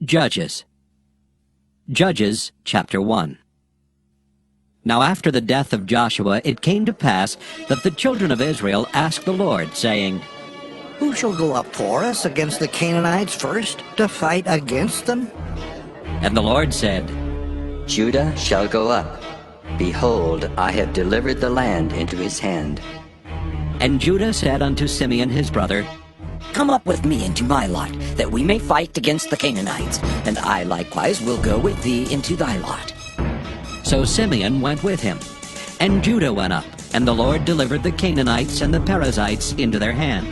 Judges. Judges chapter 1. Now after the death of Joshua it came to pass that the children of Israel asked the Lord, saying, Who shall go up for us against the Canaanites first, to fight against them? And the Lord said, Judah shall go up. Behold, I have delivered the land into his hand. And Judah said unto Simeon his brother, Come up with me into my lot, that we may fight against the Canaanites, and I likewise will go with thee into thy lot. So Simeon went with him. And Judah went up, and the Lord delivered the Canaanites and the Perizzites into their hand.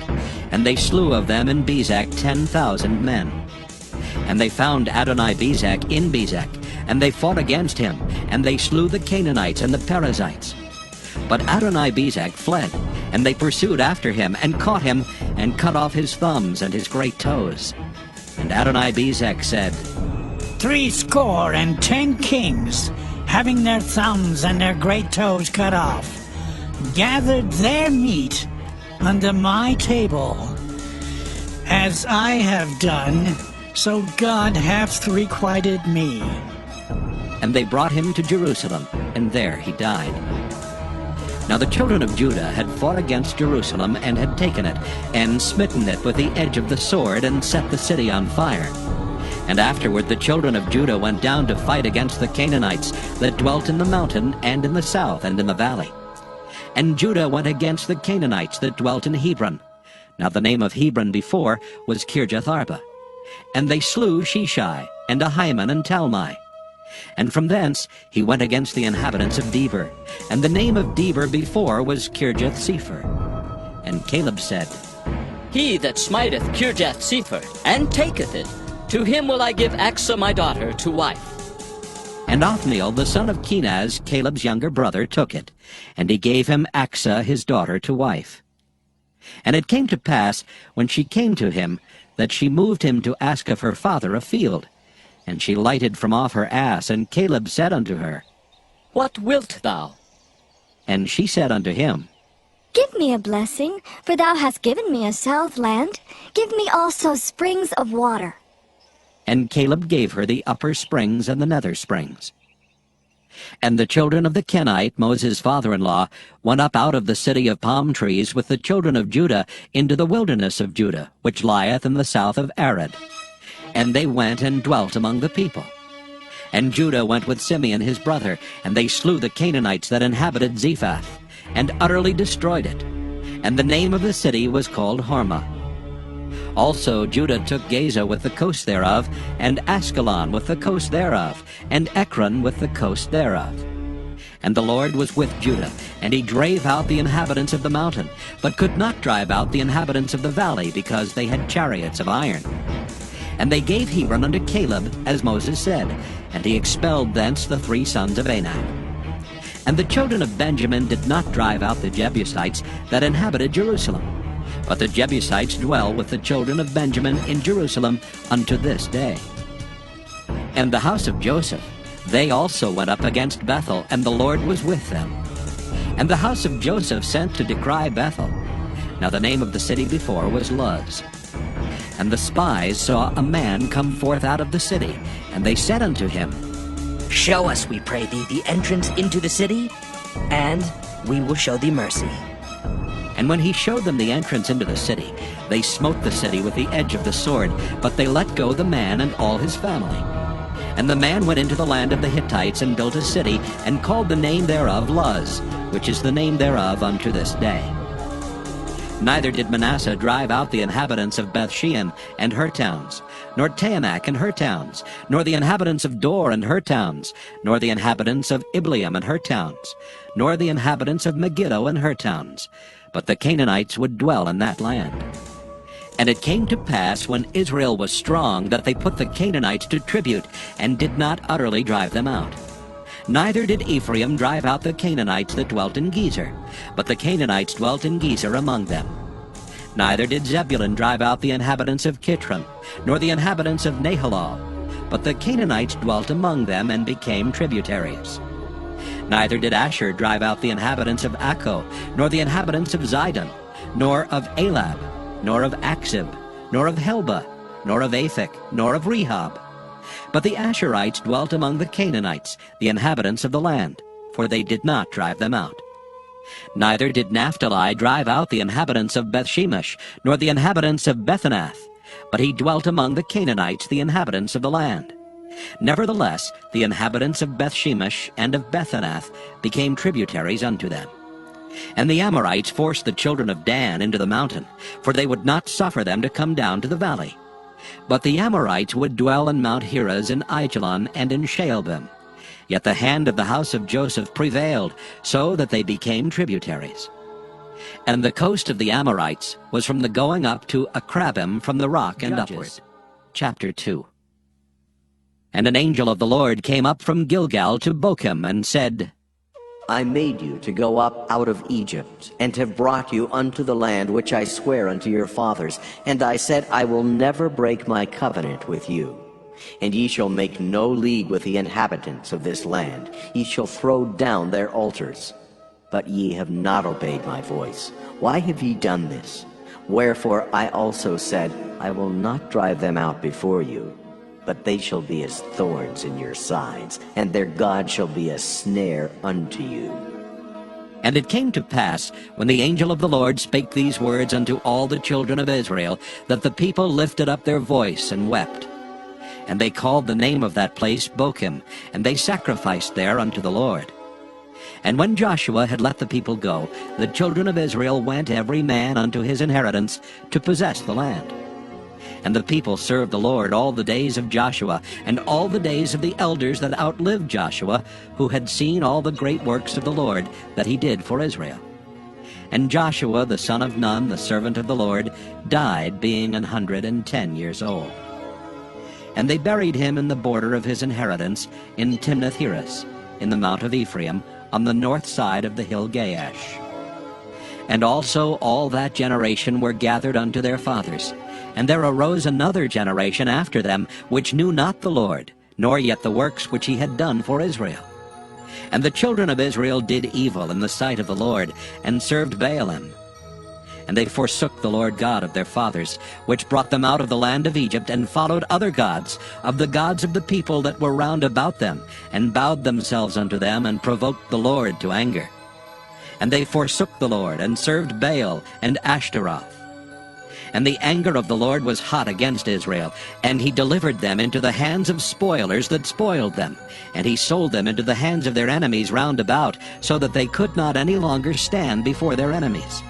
And they slew of them in Bezek 10,000 men. And they found Adoni-Bezek in Bezek, and they fought against him, and they slew the Canaanites and the Perizzites. But Adoni-Bezek fled, and they pursued after him, and caught him, and cut off his thumbs and his great toes. And Adoni-Bezek said, 70 kings, having their thumbs and their great toes cut off, gathered their meat under my table. As I have done, so God hath requited me. And they brought him to Jerusalem, and there he died. Now the children of Judah had fought against Jerusalem, and had taken it, and smitten it with the edge of the sword, and set the city on fire. And afterward the children of Judah went down to fight against the Canaanites that dwelt in the mountain, and in the south, and in the valley. And Judah went against the Canaanites that dwelt in Hebron. Now the name of Hebron before was Kirjath-arba. And they slew Sheshai, and Ahiman, and Talmai. And from thence he went against the inhabitants of Debir, and the name of Debir before was Kirjath-sepher. And Caleb said, He that smiteth Kirjath-sepher, and taketh it, to him will I give Achsah my daughter to wife. And Othniel the son of Kenaz, Caleb's younger brother, took it, and he gave him Achsah his daughter to wife. And it came to pass, when she came to him, that she moved him to ask of her father a field. And she lighted from off her ass, and Caleb said unto her, What wilt thou? And she said unto him, Give me a blessing, for thou hast given me a south land. Give me also springs of water. And Caleb gave her the upper springs and the nether springs. And the children of the Kenite, Moses' father-in-law, went up out of the city of palm trees with the children of Judah into the wilderness of Judah, which lieth in the south of Arad. And they went and dwelt among the people. And Judah went with Simeon his brother, and they slew the Canaanites that inhabited Zephath, and utterly destroyed it. And the name of the city was called Hormah. Also Judah took Gaza with the coast thereof, and Askelon with the coast thereof, and Ekron with the coast thereof. And the Lord was with Judah, and he drave out the inhabitants of the mountain, but could not drive out the inhabitants of the valley, because they had chariots of iron. And they gave Hebron unto Caleb, as Moses said, and he expelled thence the 3 sons of Anak. And the children of Benjamin did not drive out the Jebusites that inhabited Jerusalem, but the Jebusites dwell with the children of Benjamin in Jerusalem unto this day. And the house of Joseph, they also went up against Bethel, and the Lord was with them. And the house of Joseph sent to decry Bethel. Now the name of the city before was Luz. And the spies saw a man come forth out of the city, and they said unto him, Show us, we pray thee, the entrance into the city, and we will show thee mercy. And when he showed them the entrance into the city, they smote the city with the edge of the sword, but they let go the man and all his family. And the man went into the land of the Hittites, and built a city, and called the name thereof Luz, which is the name thereof unto this day. Neither did Manasseh drive out the inhabitants of Bethshean and her towns, nor Taanach and her towns, nor the inhabitants of Dor and her towns, nor the inhabitants of Ibleam and her towns, nor the inhabitants of Megiddo and her towns. But the Canaanites would dwell in that land. And it came to pass, when Israel was strong, that they put the Canaanites to tribute, and did not utterly drive them out. Neither did Ephraim drive out the Canaanites that dwelt in Gezer, but the Canaanites dwelt in Gezer among them. Neither did Zebulun drive out the inhabitants of Kitron, nor the inhabitants of Nahalal, but the Canaanites dwelt among them, and became tributaries. Neither did Asher drive out the inhabitants of Akko, nor the inhabitants of Zidon, nor of Elab, nor of Achzib, nor of Helba, nor of Aphek, nor of Rehob, But the Asherites dwelt among the Canaanites, the inhabitants of the land, for they did not drive them out. Neither did Naphtali drive out the inhabitants of Bethshemesh, nor the inhabitants of Bethanath, but he dwelt among the Canaanites, the inhabitants of the land. Nevertheless, the inhabitants of Bethshemesh and of Bethanath became tributaries unto them. And the Amorites forced the children of Dan into the mountain, for they would not suffer them to come down to the valley. But the Amorites would dwell in Mount Heres, in Aijalon, and in Shaalbim. Yet the hand of the house of Joseph prevailed, so that they became tributaries. And the coast of the Amorites was from the going up to Akrabim, from the rock and upward. Chapter 2. And an angel of the Lord came up from Gilgal to Bochim, and said, I made you to go up out of Egypt, and have brought you unto the land which I swear unto your fathers. And I said, I will never break my covenant with you. And ye shall make no league with the inhabitants of this land. Ye shall throw down their altars. But ye have not obeyed my voice. Why have ye done this? Wherefore I also said, I will not drive them out before you, but they shall be as thorns in your sides, and their God shall be a snare unto you. And it came to pass, when the angel of the Lord spake these words unto all the children of Israel, that the people lifted up their voice and wept. And they called the name of that place Bochim, and they sacrificed there unto the Lord. And when Joshua had let the people go, the children of Israel went every man unto his inheritance to possess the land. And the people served the Lord all the days of Joshua, and all the days of the elders that outlived Joshua, who had seen all the great works of the Lord that he did for Israel. And Joshua the son of Nun, the servant of the Lord, died, being 110 years old. And they buried him in the border of his inheritance, in Timnath-Heres, in the mount of Ephraim, on the north side of the hill Gaash. And also all that generation were gathered unto their fathers. And there arose another generation after them, which knew not the Lord, nor yet the works which he had done for Israel. And the children of Israel did evil in the sight of the Lord, and served Baalim. And they forsook the Lord God of their fathers, which brought them out of the land of Egypt, and followed other gods, of the gods of the people that were round about them, and bowed themselves unto them, and provoked the Lord to anger. And they forsook the Lord, and served Baal and Ashtaroth. And the anger of the Lord was hot against Israel, and he delivered them into the hands of spoilers that spoiled them, and he sold them into the hands of their enemies round about, so that they could not any longer stand before their enemies.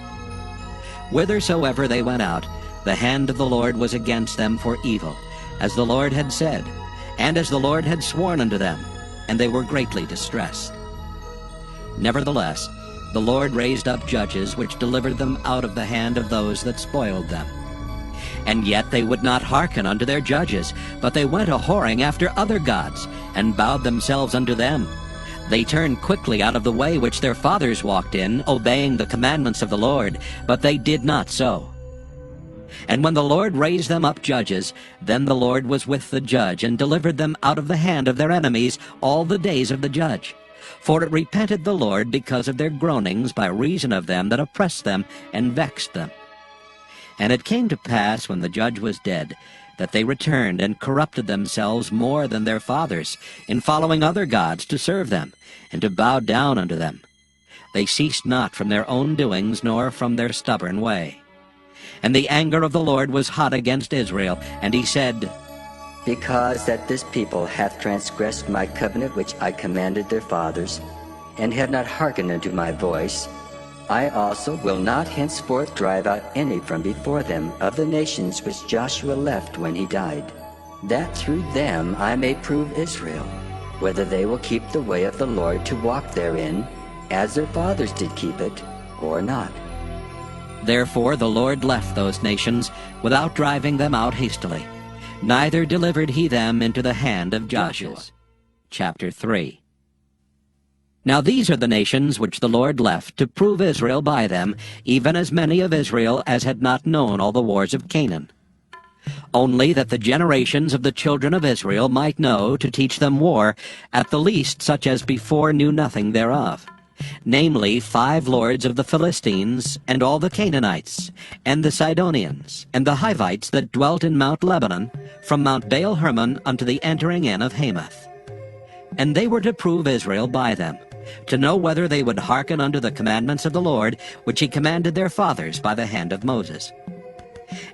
Whithersoever they went out, the hand of the Lord was against them for evil, as the Lord had said, and as the Lord had sworn unto them, and they were greatly distressed. Nevertheless, the Lord raised up judges which delivered them out of the hand of those that spoiled them. And yet they would not hearken unto their judges, but they went a-whoring after other gods, and bowed themselves unto them. They turned quickly out of the way which their fathers walked in, obeying the commandments of the Lord, but they did not so. And when the Lord raised them up judges, then the Lord was with the judge, and delivered them out of the hand of their enemies all the days of the judge. For it repented the Lord because of their groanings by reason of them that oppressed them and vexed them. And it came to pass, when the judge was dead, that they returned and corrupted themselves more than their fathers, in following other gods to serve them, and to bow down unto them. They ceased not from their own doings, nor from their stubborn way. And the anger of the Lord was hot against Israel, and he said, Because that this people hath transgressed my covenant which I commanded their fathers, and have not hearkened unto my voice, I also will not henceforth drive out any from before them of the nations which Joshua left when he died, that through them I may prove Israel, whether they will keep the way of the Lord to walk therein, as their fathers did keep it, or not. Therefore the Lord left those nations, without driving them out hastily, neither delivered he them into the hand of Joshua. Chapter 3. Now these are the nations which the Lord left, to prove Israel by them, even as many of Israel as had not known all the wars of Canaan. Only that the generations of the children of Israel might know, to teach them war, at the least such as before knew nothing thereof, namely 5 lords of the Philistines, and all the Canaanites, and the Sidonians, and the Hivites that dwelt in Mount Lebanon, from Mount Baal Hermon unto the entering in of Hamath. And they were to prove Israel by them, to know whether they would hearken unto the commandments of the Lord, which he commanded their fathers by the hand of Moses.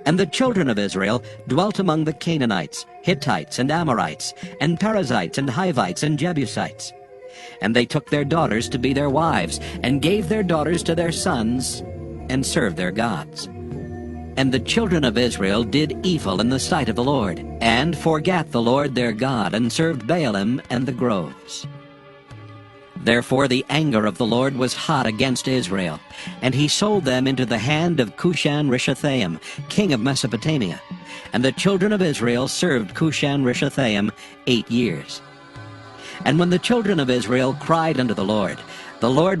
And the children of Israel dwelt among the Canaanites, Hittites, and Amorites, and Perizzites, and Hivites, and Jebusites. And they took their daughters to be their wives, and gave their daughters to their sons, and served their gods. And the children of Israel did evil in the sight of the Lord, and forgat the Lord their God, and served Baalim and the groves. Therefore the anger of the Lord was hot against Israel, and he sold them into the hand of Cushan-Rishathaim, king of Mesopotamia. And the children of Israel served Cushan-Rishathaim 8 years. And when the children of Israel cried unto the Lord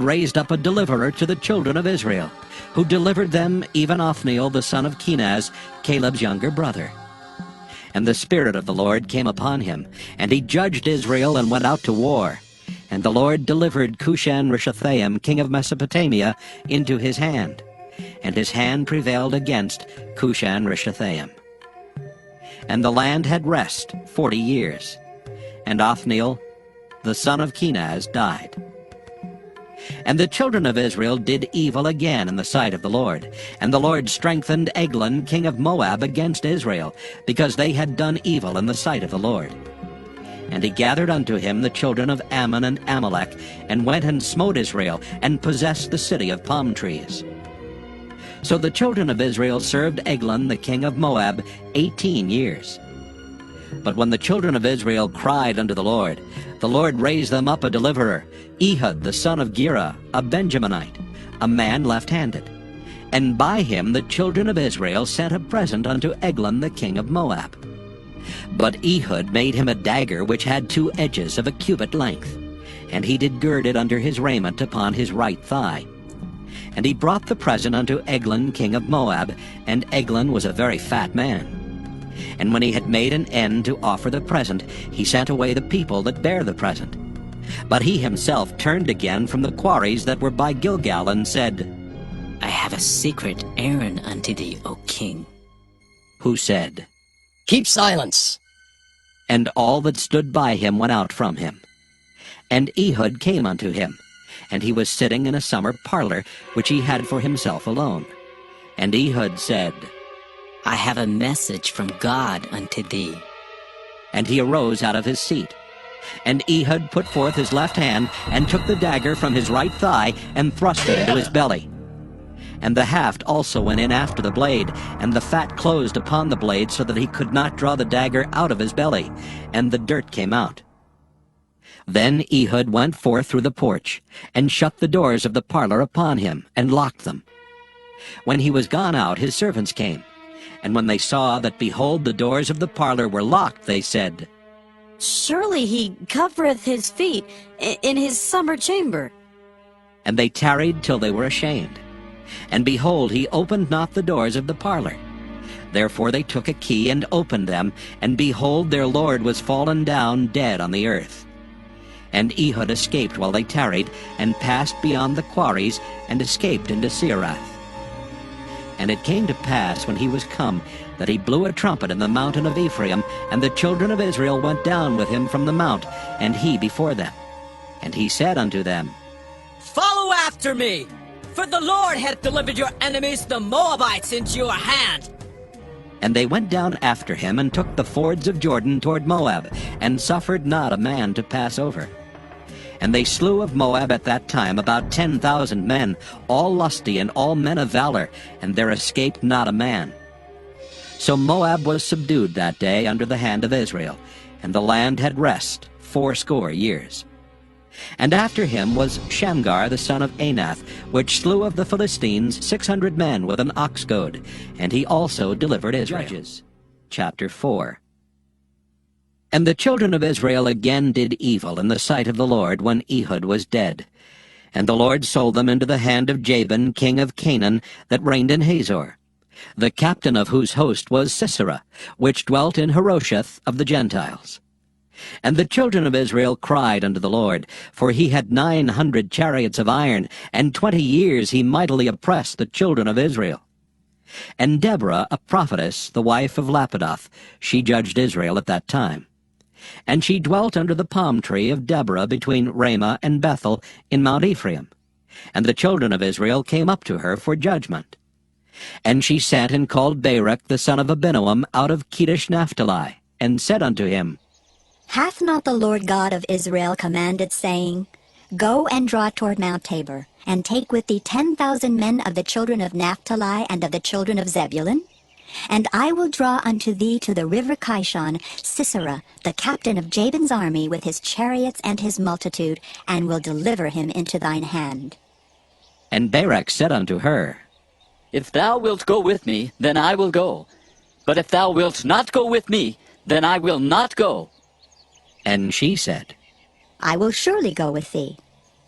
raised up a deliverer to the children of Israel, who delivered them, even Othniel the son of Kenaz, Caleb's younger brother. And the Spirit of the Lord came upon him, and he judged Israel and went out to war. And the Lord delivered Cushan-Rishathaim, king of Mesopotamia, into his hand, and his hand prevailed against Cushan-Rishathaim. And the land had rest 40 years, and Othniel the son of Kenaz died. And the children of Israel did evil again in the sight of the Lord, and the Lord strengthened Eglon, king of Moab, against Israel, because they had done evil in the sight of the Lord. And he gathered unto him the children of Ammon and Amalek, and went and smote Israel, and possessed the city of palm trees. So the children of Israel served Eglon the king of Moab 18 years. But when the children of Israel cried unto the Lord raised them up a deliverer, Ehud the son of Gera, a Benjaminite, a man left-handed. And by him the children of Israel sent a present unto Eglon the king of Moab. But Ehud made him a dagger which had 2 edges of a cubit length, and he did gird it under his raiment upon his right thigh. And he brought the present unto Eglon king of Moab, and Eglon was a very fat man. And when he had made an end to offer the present, he sent away the people that bare the present. But he himself turned again from the quarries that were by Gilgal, and said, I have a secret errand unto thee, O king. Who said, Keep silence. And all that stood by him went out from him. And Ehud came unto him, and he was sitting in a summer parlor, which he had for himself alone. And Ehud said, I have a message from God unto thee. And he arose out of his seat. And Ehud put forth his left hand, and took the dagger from his right thigh, and thrust it into his belly. And the haft also went in after the blade, and the fat closed upon the blade, so that he could not draw the dagger out of his belly, and the dirt came out. Then Ehud went forth through the porch, and shut the doors of the parlor upon him, and locked them. When he was gone out, his servants came. And when they saw that, behold, the doors of the parlor were locked, they said, Surely he covereth his feet in his summer chamber. And they tarried till they were ashamed. And behold, he opened not the doors of the parlor. Therefore they took a key and opened them, and behold, their lord was fallen down dead on the earth. And Ehud escaped while they tarried, and passed beyond the quarries, and escaped into Seirath. And it came to pass, when he was come, that he blew a trumpet in the mountain of Ephraim, and the children of Israel went down with him from the mount, and he before them. And he said unto them, Follow after me, for the Lord hath delivered your enemies, the Moabites, into your hand. And they went down after him, and took the fords of Jordan toward Moab, and suffered not a man to pass over. And they slew of Moab at that time about 10,000 men, all lusty and all men of valor, and there escaped not a man. So Moab was subdued that day under the hand of Israel, and the land had rest 80 years. And after him was Shamgar the son of Anath, which slew of the Philistines 600 men with an ox goad, and he also delivered Israel. Judges, chapter 4. And the children of Israel again did evil in the sight of the Lord when Ehud was dead. And the Lord sold them into the hand of Jabin, king of Canaan, that reigned in Hazor, the captain of whose host was Sisera, which dwelt in Harosheth of the Gentiles. And the children of Israel cried unto the Lord, for he had 900 chariots of iron, and 20 years he mightily oppressed the children of Israel. And Deborah, a prophetess, the wife of Lapidoth, she judged Israel at that time. And she dwelt under the palm tree of Deborah between Ramah and Bethel in Mount Ephraim. And the children of Israel came up to her for judgment. And she sent and called Barak the son of Abinoam out of Kedesh Naphtali, and said unto him, Hath not the Lord God of Israel commanded, saying, Go and draw toward Mount Tabor, and take with thee 10,000 men of the children of Naphtali and of the children of Zebulun? And I will draw unto thee to the river Kishon Sisera, the captain of Jabin's army, with his chariots and his multitude, and will deliver him into thine hand. And Barak said unto her, If thou wilt go with me, then I will go. But if thou wilt not go with me, then I will not go. And she said, I will surely go with thee.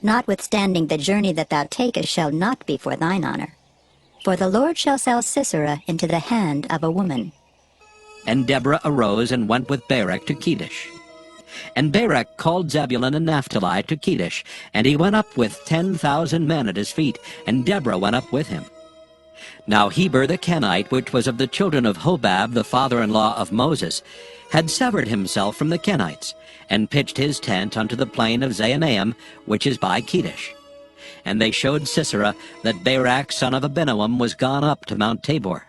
Notwithstanding the journey that thou takest shall not be for thine honor. For the Lord shall sell Sisera into the hand of a woman. And Deborah arose and went with Barak to Kedesh. And Barak called Zebulun and Naphtali to Kedesh, and he went up with 10,000 men at his feet, and Deborah went up with him. Now Heber the Kenite, which was of the children of Hobab, the father-in-law of Moses, had severed himself from the Kenites, and pitched his tent unto the plain of Zaanaim, which is by Kedesh. And they showed Sisera that Barak son of Abinoam was gone up to Mount Tabor.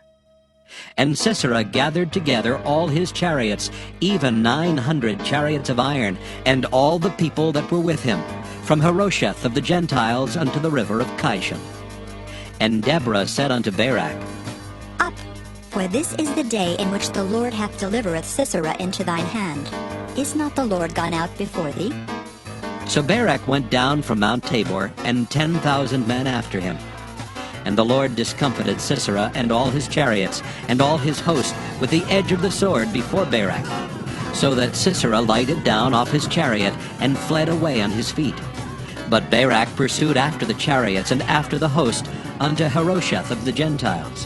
And Sisera gathered together all his chariots, even 900 chariots of iron, and all the people that were with him, from Harosheth of the Gentiles unto the river of Kishon. And Deborah said unto Barak, Up, for this is the day in which the Lord hath delivereth Sisera into thine hand. Is not the Lord gone out before thee? So Barak went down from Mount Tabor, and 10,000 men after him. And the Lord discomfited Sisera and all his chariots, and all his host, with the edge of the sword before Barak, so that Sisera lighted down off his chariot, and fled away on his feet. But Barak pursued after the chariots, and after the host, unto Harosheth of the Gentiles.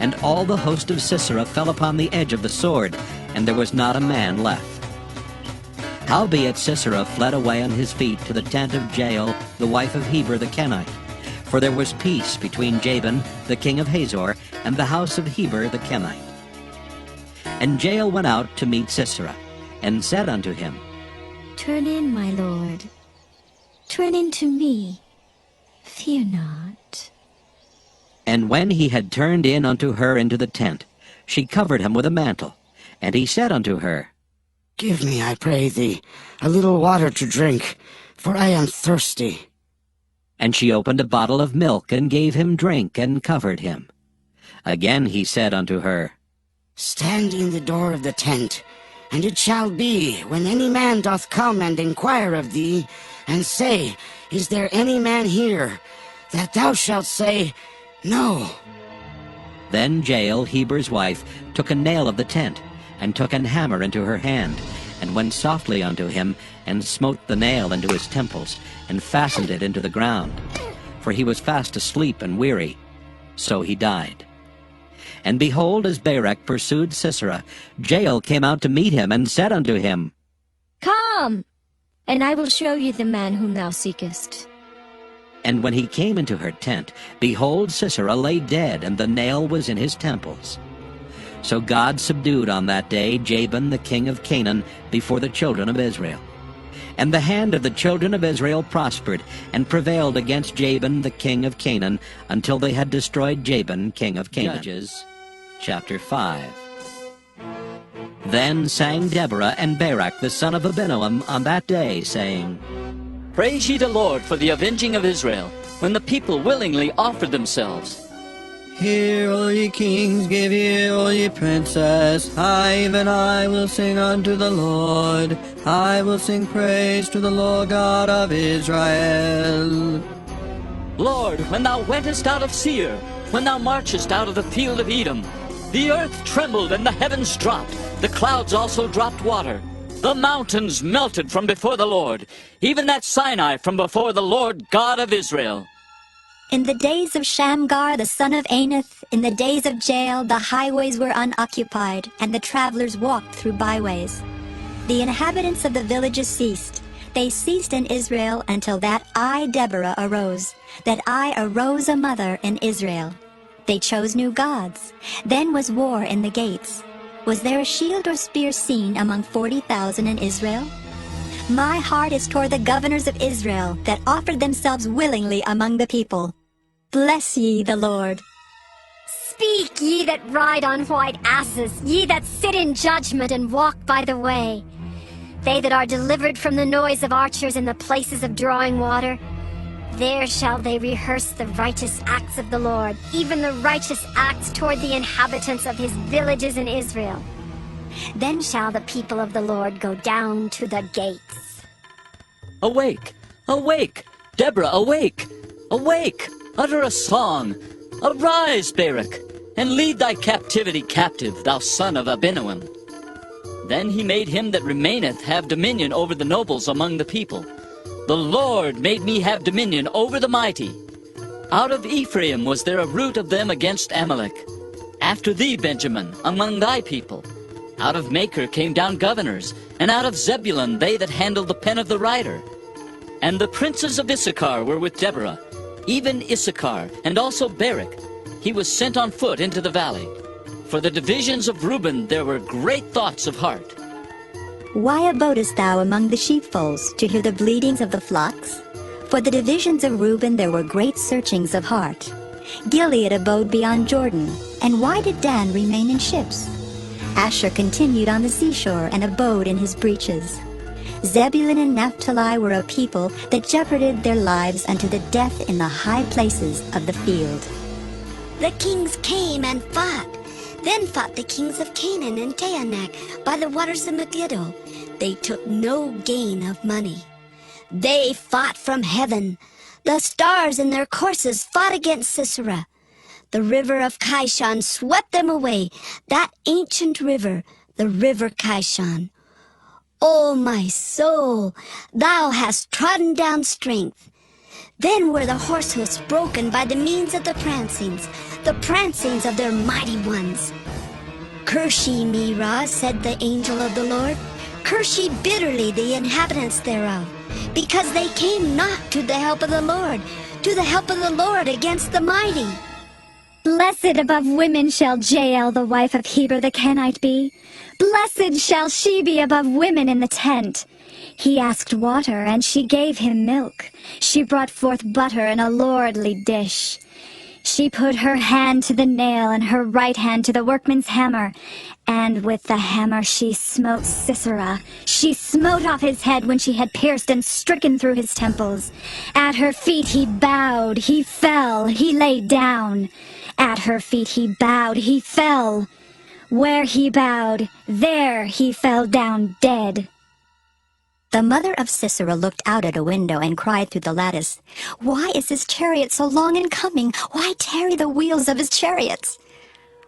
And all the host of Sisera fell upon the edge of the sword, and there was not a man left. Howbeit Sisera fled away on his feet to the tent of Jael, the wife of Heber the Kenite. For there was peace between Jabin, the king of Hazor, and the house of Heber the Kenite. And Jael went out to meet Sisera, and said unto him, Turn in, my lord. Turn in to me. Fear not. And when he had turned in unto her into the tent, she covered him with a mantle. And he said unto her, Give me, I pray thee, a little water to drink, for I am thirsty. And she opened a bottle of milk, and gave him drink, and covered him. Again he said unto her, Stand in the door of the tent, and it shall be, when any man doth come and inquire of thee, and say, Is there any man here? That thou shalt say, No. Then Jael, Heber's wife, took a nail of the tent, and took an hammer into her hand, and went softly unto him, and smote the nail into his temples, and fastened it into the ground. For he was fast asleep and weary. So he died. And behold, as Barak pursued Sisera, Jael came out to meet him, and said unto him, Come, and I will show you the man whom thou seekest. And when he came into her tent, behold, Sisera lay dead, and the nail was in his temples. So God subdued on that day Jabin the king of Canaan before the children of Israel. And the hand of the children of Israel prospered, and prevailed against Jabin the king of Canaan, until they had destroyed Jabin king of Canaan. Judges chapter 5. Then sang Deborah and Barak the son of Abinoam on that day, saying, Praise ye the Lord for the avenging of Israel, when the people willingly offered themselves. Hear, all ye kings, give ear, all ye princes. I, even I, will sing unto the Lord. I will sing praise to the Lord God of Israel. Lord, when thou wentest out of Seir, when thou marchest out of the field of Edom, the earth trembled and the heavens dropped, the clouds also dropped water. The mountains melted from before the Lord, even that Sinai from before the Lord God of Israel. In the days of Shamgar the son of Anath, in the days of Jael, the highways were unoccupied, and the travelers walked through byways. The inhabitants of the villages ceased. They ceased in Israel until that I, Deborah, arose, that I arose a mother in Israel. They chose new gods. Then was war in the gates. Was there a shield or spear seen among 40,000 in Israel? My heart is toward the governors of Israel that offered themselves willingly among the people. Bless ye the Lord. Speak, ye that ride on white asses, ye that sit in judgment and walk by the way. They that are delivered from the noise of archers in the places of drawing water, there shall they rehearse the righteous acts of the Lord, even the righteous acts toward the inhabitants of his villages in Israel. Then shall the people of the Lord go down to the gates. Awake! Awake! Deborah, awake! Awake! Utter a song! Arise, Barak, and lead thy captivity captive, thou son of Abinoam. Then he made him that remaineth have dominion over the nobles among the people. The Lord made me have dominion over the mighty. Out of Ephraim was there a root of them against Amalek. After thee, Benjamin, among thy people. Out of Machir came down governors, and out of Zebulun they that handled the pen of the writer. And the princes of Issachar were with Deborah, even Issachar, and also Barak. He was sent on foot into the valley. For the divisions of Reuben there were great thoughts of heart. Why abodest thou among the sheepfolds, to hear the bleatings of the flocks? For the divisions of Reuben there were great searchings of heart. Gilead abode beyond Jordan, and why did Dan remain in ships? Asher continued on the seashore, and abode in his breaches. Zebulun and Naphtali were a people that jeoparded their lives unto the death in the high places of the field. The kings came and fought. Then fought the kings of Canaan and Taanach by the waters of Megiddo. They took no gain of money. They fought from heaven. The stars in their courses fought against Sisera. The river of Kishon swept them away, that ancient river, the river Kishon. O my soul, thou hast trodden down strength. Then were the horse hoofs broken by the means of the prancings of their mighty ones. Curse ye Mirah, said the angel of the Lord. Curse ye bitterly the inhabitants thereof, because they came not to the help of the Lord against the mighty. Blessed above women shall Jael, the wife of Heber the Kenite, be. Blessed shall she be above women in the tent. He asked water, and she gave him milk. She brought forth butter in a lordly dish. She put her hand to the nail, and her right hand to the workman's hammer. And with the hammer she smote Sisera. She smote off his head when she had pierced and stricken through his temples. At her feet he bowed, he fell, he lay down. At her feet he bowed, he fell. Where he bowed, there he fell down dead. The mother of Sisera looked out at a window and cried through the lattice, Why is his chariot so long in coming? Why tarry the wheels of his chariots?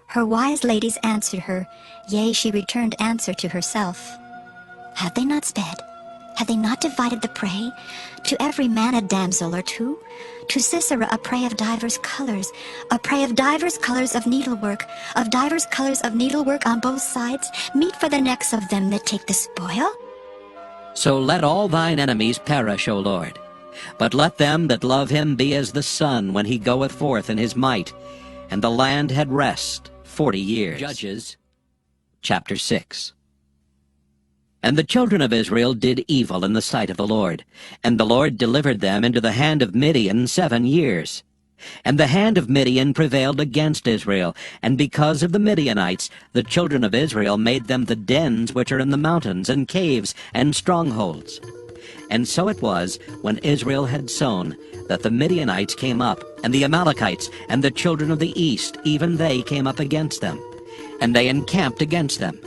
Her wise ladies answered her, Yea, she returned answer to herself. Have they not sped? Have they not divided the prey? To every man a damsel or two? To Sisera a prey of divers colors, a prey of divers colors of needlework on both sides, meet for the necks of them that take the spoil? So let all thine enemies perish, O Lord. But let them that love him be as the sun when he goeth forth in his might. And the land had rest 40 years. Judges, chapter 6. And the children of Israel did evil in the sight of the Lord. And the Lord delivered them into the hand of Midian 7 years. And the hand of Midian prevailed against Israel, and because of the Midianites the children of Israel made them the dens which are in the mountains, and caves, and strongholds. And so it was, when Israel had sown, that the Midianites came up, and the Amalekites, and the children of the east, even they came up against them. And they encamped against them,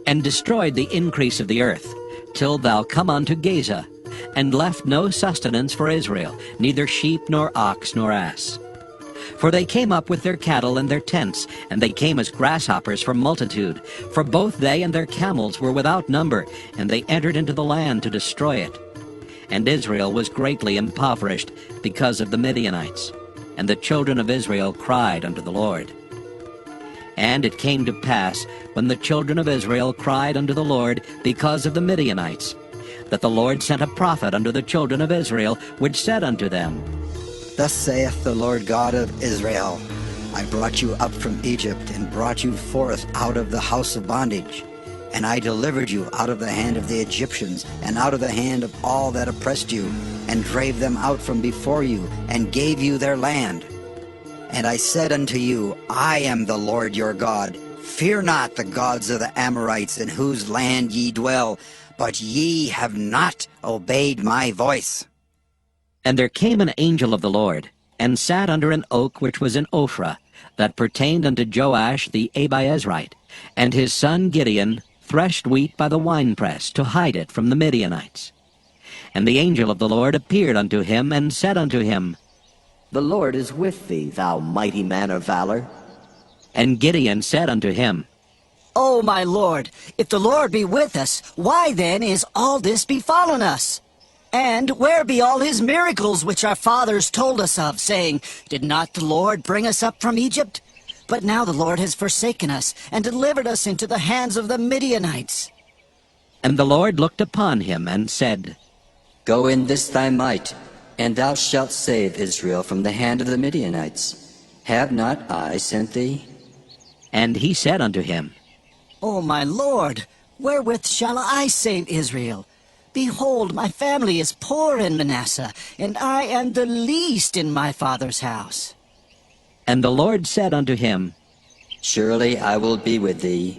and destroyed the increase of the earth, till thou come unto Gaza, and left no sustenance for Israel, neither sheep, nor ox, nor ass. For they came up with their cattle and their tents, and they came as grasshoppers for multitude. For both they and their camels were without number, and they entered into the land to destroy it. And Israel was greatly impoverished because of the Midianites. And the children of Israel cried unto the Lord. And it came to pass, when the children of Israel cried unto the Lord because of the Midianites, that the Lord sent a prophet unto the children of Israel, which said unto them, Thus saith the Lord God of Israel, I brought you up from Egypt, and brought you forth out of the house of bondage. And I delivered you out of the hand of the Egyptians, and out of the hand of all that oppressed you, and drave them out from before you, and gave you their land. And I said unto you, I am the Lord your God. Fear not the gods of the Amorites, in whose land ye dwell, but ye have not obeyed my voice. And there came an angel of the Lord, and sat under an oak which was in Ophrah, that pertained unto Joash the Abiezrite, and his son Gideon threshed wheat by the winepress, to hide it from the Midianites. And the angel of the Lord appeared unto him, and said unto him, The Lord is with thee, thou mighty man of valor. And Gideon said unto him, O my Lord, if the Lord be with us, why then is all this befallen us? And where be all his miracles which our fathers told us of, saying, Did not the Lord bring us up from Egypt? But now the Lord has forsaken us, and delivered us into the hands of the Midianites. And the Lord looked upon him, and said, Go in this thy might, and thou shalt save Israel from the hand of the Midianites. Have not I sent thee? And he said unto him, O my Lord, wherewith shall I save Israel? Behold, my family is poor in Manasseh, and I am the least in my father's house. And the Lord said unto him, Surely I will be with thee,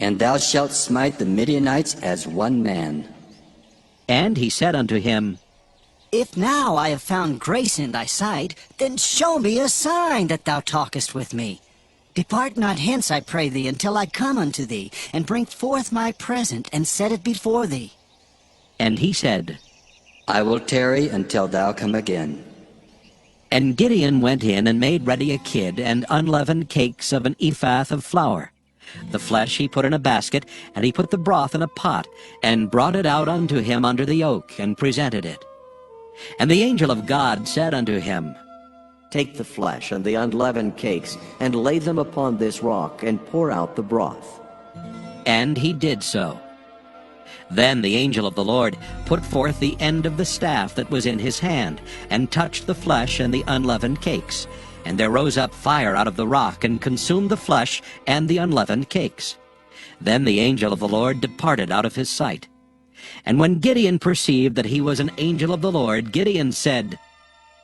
and thou shalt smite the Midianites as one man. And he said unto him, If now I have found grace in thy sight, then show me a sign that thou talkest with me. Depart not hence, I pray thee, until I come unto thee, and bring forth my present, and set it before thee. And he said, I will tarry until thou come again. And Gideon went in and made ready a kid and unleavened cakes of an ephah of flour. The flesh he put in a basket, and he put the broth in a pot, and brought it out unto him under the oak, and presented it. And the angel of God said unto him, Take the flesh and the unleavened cakes, and lay them upon this rock, and pour out the broth. And he did so. Then the angel of the Lord put forth the end of the staff that was in his hand, and touched the flesh and the unleavened cakes. And there rose up fire out of the rock, and consumed the flesh and the unleavened cakes. Then the angel of the Lord departed out of his sight. And when Gideon perceived that he was an angel of the Lord, Gideon said,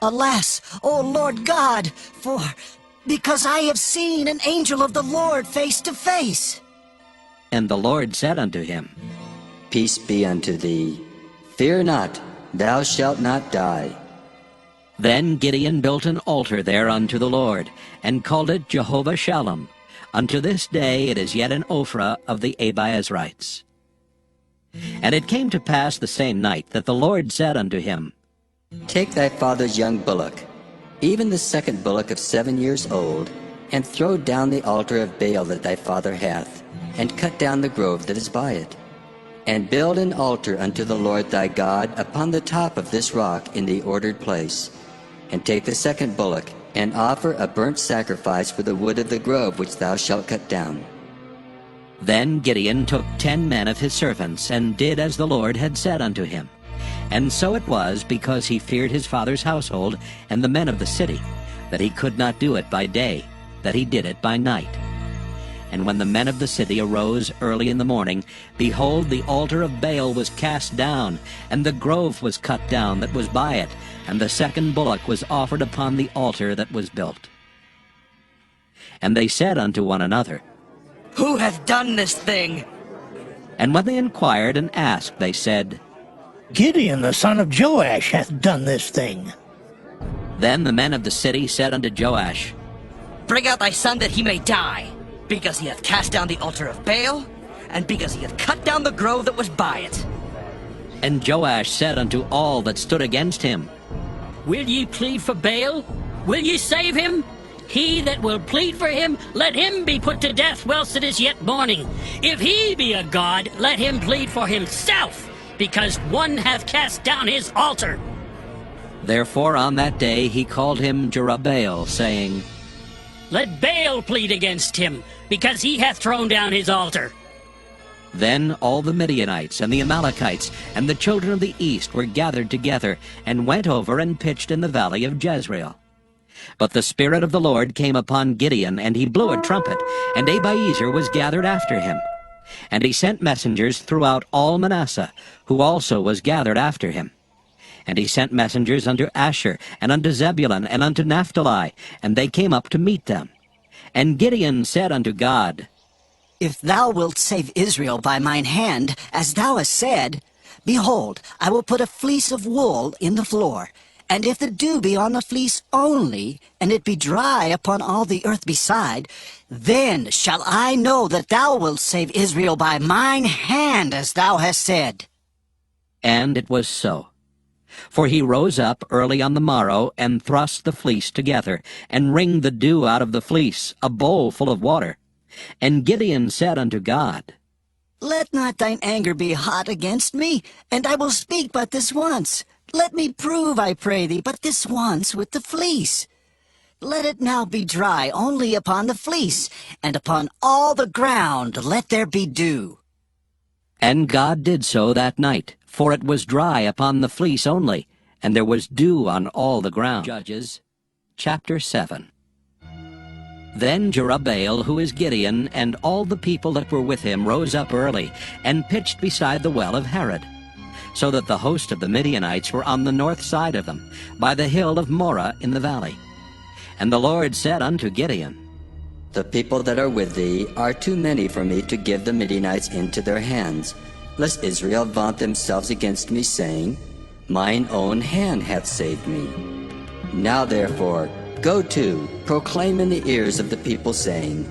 Alas, O Lord God, because I have seen an angel of the Lord face to face. And the Lord said unto him, Peace be unto thee. Fear not, thou shalt not die. Then Gideon built an altar there unto the Lord, and called it Jehovah Shalom. Unto this day it is yet in Ophrah of the Abiezrites. And it came to pass the same night that the Lord said unto him, Take thy father's young bullock, even the second bullock of 7 years old, and throw down the altar of Baal that thy father hath, and cut down the grove that is by it. And build an altar unto the Lord thy God upon the top of this rock in the ordered place. And take the second bullock, and offer a burnt sacrifice for the wood of the grove which thou shalt cut down. Then Gideon took 10 men of his servants, and did as the Lord had said unto him. And so it was, because he feared his father's household and the men of the city, that he could not do it by day, that he did it by night. And when the men of the city arose early in the morning, behold, the altar of Baal was cast down, and the grove was cut down that was by it, and the second bullock was offered upon the altar that was built. And they said unto one another, Who hath done this thing? And when they inquired and asked, they said, Gideon the son of Joash hath done this thing. Then the men of the city said unto Joash, Bring out thy son that he may die, because he hath cast down the altar of Baal, and because he hath cut down the grove that was by it. And Joash said unto all that stood against him, Will ye plead for Baal? Will ye save him? He that will plead for him, let him be put to death whilst it is yet morning. If he be a god, let him plead for himself, because one hath cast down his altar. Therefore on that day he called him Jerubbaal, saying, Let Baal plead against him, because he hath thrown down his altar. Then all the Midianites and the Amalekites and the children of the east were gathered together, and went over and pitched in the valley of Jezreel. But the Spirit of the Lord came upon Gideon, and he blew a trumpet, and Abiezer was gathered after him. And he sent messengers throughout all Manasseh, who also was gathered after him. And he sent messengers unto Asher, and unto Zebulun, and unto Naphtali, and they came up to meet them. And Gideon said unto God, If thou wilt save Israel by mine hand, as thou hast said, behold, I will put a fleece of wool in the floor, and if the dew be on the fleece only, and it be dry upon all the earth beside, then shall I know that thou wilt save Israel by mine hand, as thou hast said. And it was so. For he rose up early on the morrow, and thrust the fleece together, and wringed the dew out of the fleece, a bowl full of water. And Gideon said unto God, Let not thine anger be hot against me, and I will speak but this once. Let me prove, I pray thee, but this once with the fleece. Let it now be dry only upon the fleece, and upon all the ground let there be dew. And God did so that night, for it was dry upon the fleece only, and there was dew on all the ground. Judges, chapter 7. Then Jerubbaal, who is Gideon, and all the people that were with him rose up early, and pitched beside the well of Harod, so that the host of the Midianites were on the north side of them, by the hill of Moreh in the valley. And the Lord said unto Gideon, The people that are with thee are too many for me to give the Midianites into their hands, lest Israel vaunt themselves against me, saying, Mine own hand hath saved me. Now therefore, go to, proclaim in the ears of the people, saying,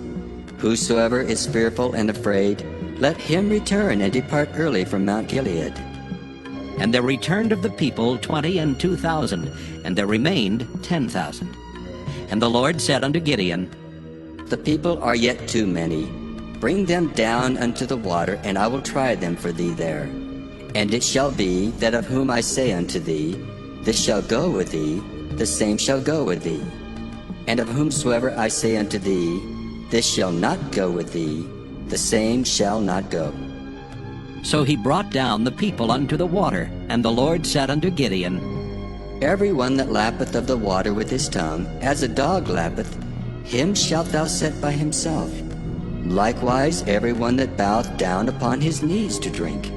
Whosoever is fearful and afraid, let him return and depart early from Mount Gilead. And there returned of the people 22,000, and there remained 10,000. And the Lord said unto Gideon, The people are yet too many. Bring them down unto the water, and I will try them for thee there. And it shall be, that of whom I say unto thee, This shall go with thee, the same shall go with thee. And of whomsoever I say unto thee, This shall not go with thee, the same shall not go. So he brought down the people unto the water, and the Lord said unto Gideon, Every one that lappeth of the water with his tongue, as a dog lappeth, him shalt thou set by himself. Likewise every one that boweth down upon his knees to drink.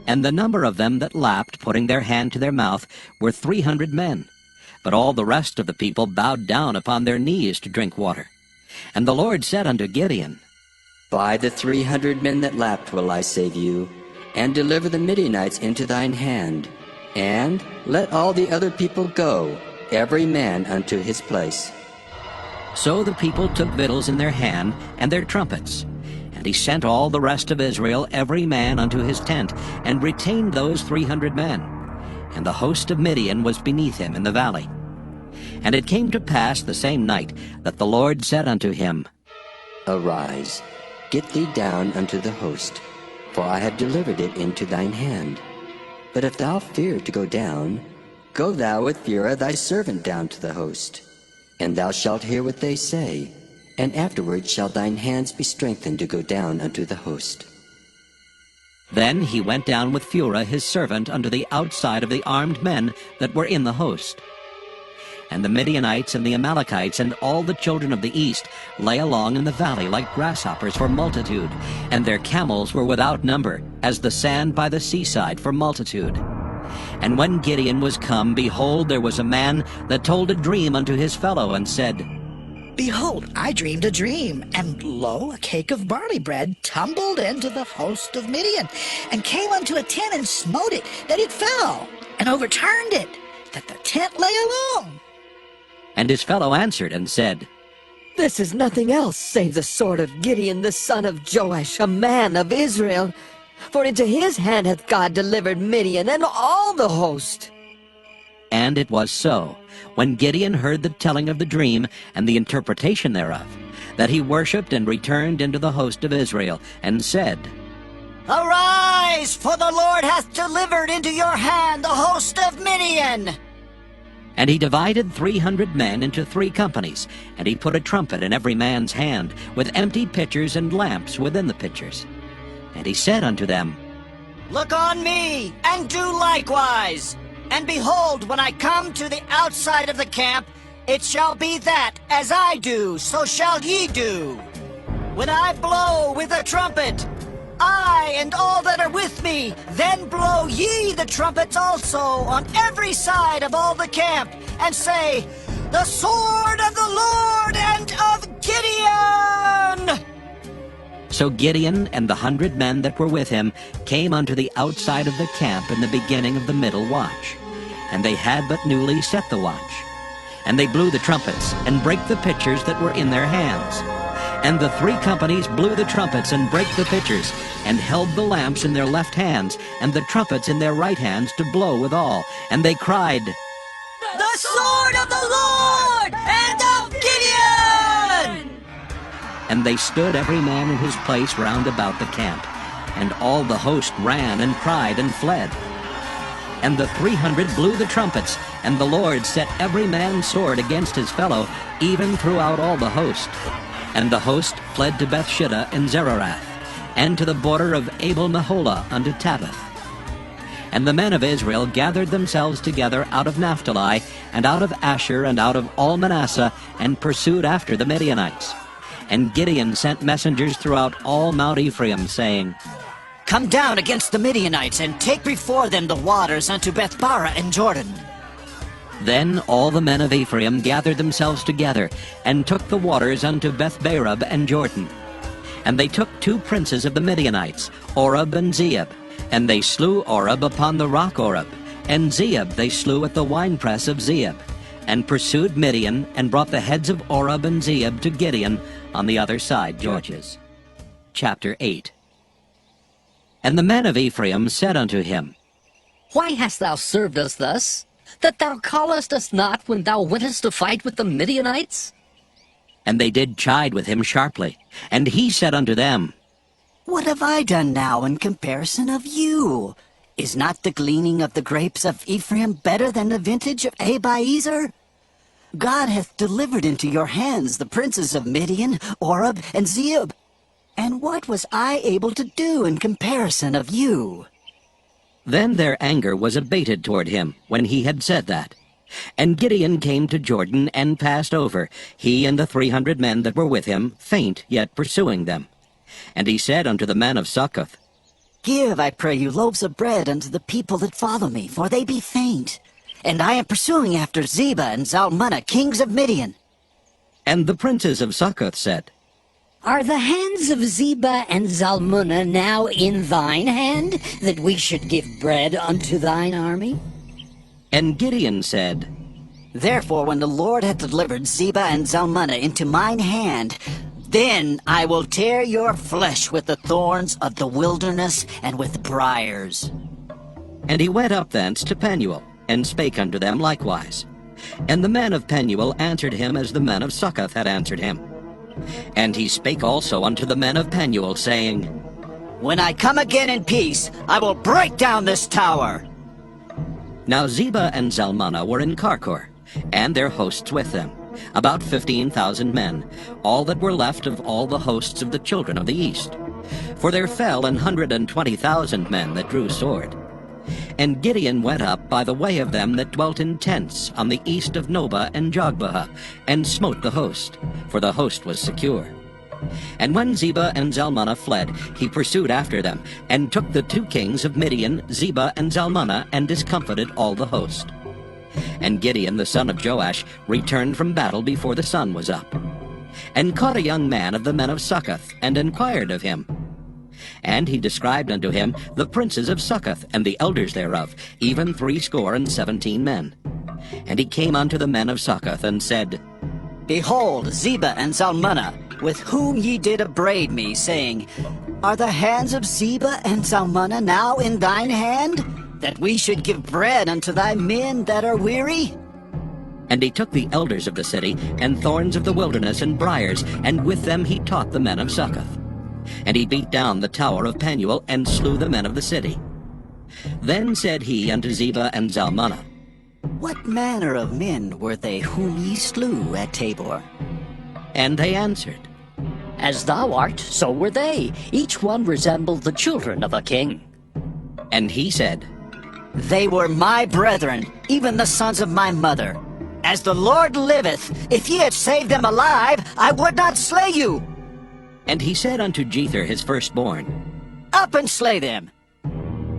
And the number of them that lapped, putting their hand to their mouth, were 300 men. But all the rest of the people bowed down upon their knees to drink water. And the Lord said unto Gideon, By the 300 men that lapped will I save you, and deliver the Midianites into thine hand. And let all the other people go, every man unto his place. So the people took victuals in their hand, and their trumpets. And he sent all the rest of Israel, every man unto his tent, and retained those 300 men. And the host of Midian was beneath him in the valley. And it came to pass the same night, that the Lord said unto him, Arise, get thee down unto the host, for I have delivered it into thine hand. But if thou fear to go down, go thou with Phurah thy servant down to the host. And thou shalt hear what they say, and afterward shall thine hands be strengthened to go down unto the host. Then he went down with Phurah his servant unto the outside of the armed men that were in the host. And the Midianites and the Amalekites and all the children of the east lay along in the valley like grasshoppers for multitude, and their camels were without number, as the sand by the seaside for multitude. And when Gideon was come, behold, there was a man that told a dream unto his fellow, and said, Behold, I dreamed a dream, and lo, a cake of barley bread tumbled into the host of Midian, and came unto a tent and smote it, that it fell, and overturned it, that the tent lay alone. And his fellow answered and said, This is nothing else save the sword of Gideon the son of Joash, a man of Israel. For into his hand hath God delivered Midian and all the host. And it was so, when Gideon heard the telling of the dream and the interpretation thereof, that he worshipped and returned into the host of Israel, and said, Arise, for the Lord hath delivered into your hand the host of Midian. And he divided 300 men into 3 companies, and he put a trumpet in every man's hand, with empty pitchers and lamps within the pitchers. And he said unto them, Look on me, and do likewise. And behold, when I come to the outside of the camp, it shall be that, as I do, so shall ye do. When I blow with a trumpet, I and all that are with me, then blow ye the trumpets also on every side of all the camp, and say, The sword of the Lord and of Gideon! So Gideon and the 100 men that were with him came unto the outside of the camp in the beginning of the middle watch. And they had but newly set the watch. And they blew the trumpets, and brake the pitchers that were in their hands. And the 3 companies blew the trumpets, and brake the pitchers, and held the lamps in their left hands, and the trumpets in their right hands to blow withal. And they cried, The sword of the Lord and of Gideon! And they stood every man in his place round about the camp. And all the host ran and cried and fled. And the 300 blew the trumpets, and the Lord set every man's sword against his fellow, even throughout all the host. And the host fled to Bethshida and Zererath, and to the border of Abel-Meholah unto Tabbath. And the men of Israel gathered themselves together out of Naphtali, and out of Asher, and out of all Manasseh, and pursued after the Midianites. And Gideon sent messengers throughout all Mount Ephraim, saying, Come down against the Midianites, and take before them the waters unto Bethbara and Jordan. Then all the men of Ephraim gathered themselves together, and took the waters unto Bethbarab and Jordan. And they took 2 princes of the Midianites, Oreb and Zeeb. And they slew Oreb upon the rock Oreb, and Zeeb they slew at the winepress of Zeeb, and pursued Midian, and brought the heads of Oreb and Zeeb to Gideon on the other side. Judges. Chapter 8. And the men of Ephraim said unto him, Why hast thou served us thus, that thou callest us not when thou wentest to fight with the Midianites? And they did chide with him sharply. And he said unto them, What have I done now in comparison of you? Is not the gleaning of the grapes of Ephraim better than the vintage of Abiezer? God hath delivered into your hands the princes of Midian, Oreb, and Zeeb. And what was I able to do in comparison of you? Then their anger was abated toward him, when he had said that. And Gideon came to Jordan, and passed over, he and the 300 men that were with him, faint, yet pursuing them. And he said unto the men of Succoth, Give, I pray you, loaves of bread unto the people that follow me, for they be faint. And I am pursuing after Zebah and Zalmunna, kings of Midian. And the princes of Succoth said, Are the hands of Zebah and Zalmunna now in thine hand, that we should give bread unto thine army? And Gideon said, Therefore, when the Lord hath delivered Zebah and Zalmunna into mine hand, then I will tear your flesh with the thorns of the wilderness and with briars. And he went up thence to Penuel, and spake unto them likewise. And the men of Penuel answered him as the men of Succoth had answered him. And he spake also unto the men of Penuel, saying, When I come again in peace, I will break down this tower. Now Zebah and Zalmunna were in Karkor, and their hosts with them, about 15,000 men, all that were left of all the hosts of the children of the east. For there fell 120,000 men that drew sword. And Gideon went up by the way of them that dwelt in tents on the east of Nobah and Jogbehah, and smote the host, for the host was secure. And when Zebah and Zalmunna fled, he pursued after them, and took the 2 kings of Midian, Zebah and Zalmunna, and discomfited all the host. And Gideon the son of Joash returned from battle before the sun was up, and caught a young man of the men of Succoth, and inquired of him. And he described unto him the princes of Succoth, and the elders thereof, even 70 men. And he came unto the men of Succoth, and said, Behold, Zebah and Zalmunna, with whom ye did upbraid me, saying, Are the hands of Zebah and Zalmunna now in thine hand, that we should give bread unto thy men that are weary? And he took the elders of the city, and thorns of the wilderness, and briars, and with them he taught the men of Succoth. And he beat down the tower of Penuel, and slew the men of the city. Then said he unto Zebah and Zalmunna, What manner of men were they whom ye slew at Tabor? And they answered, As thou art, so were they. Each one resembled the children of a king. And he said, They were my brethren, even the sons of my mother. As the Lord liveth, if ye had saved them alive, I would not slay you. And he said unto Jether his firstborn, Up and slay them.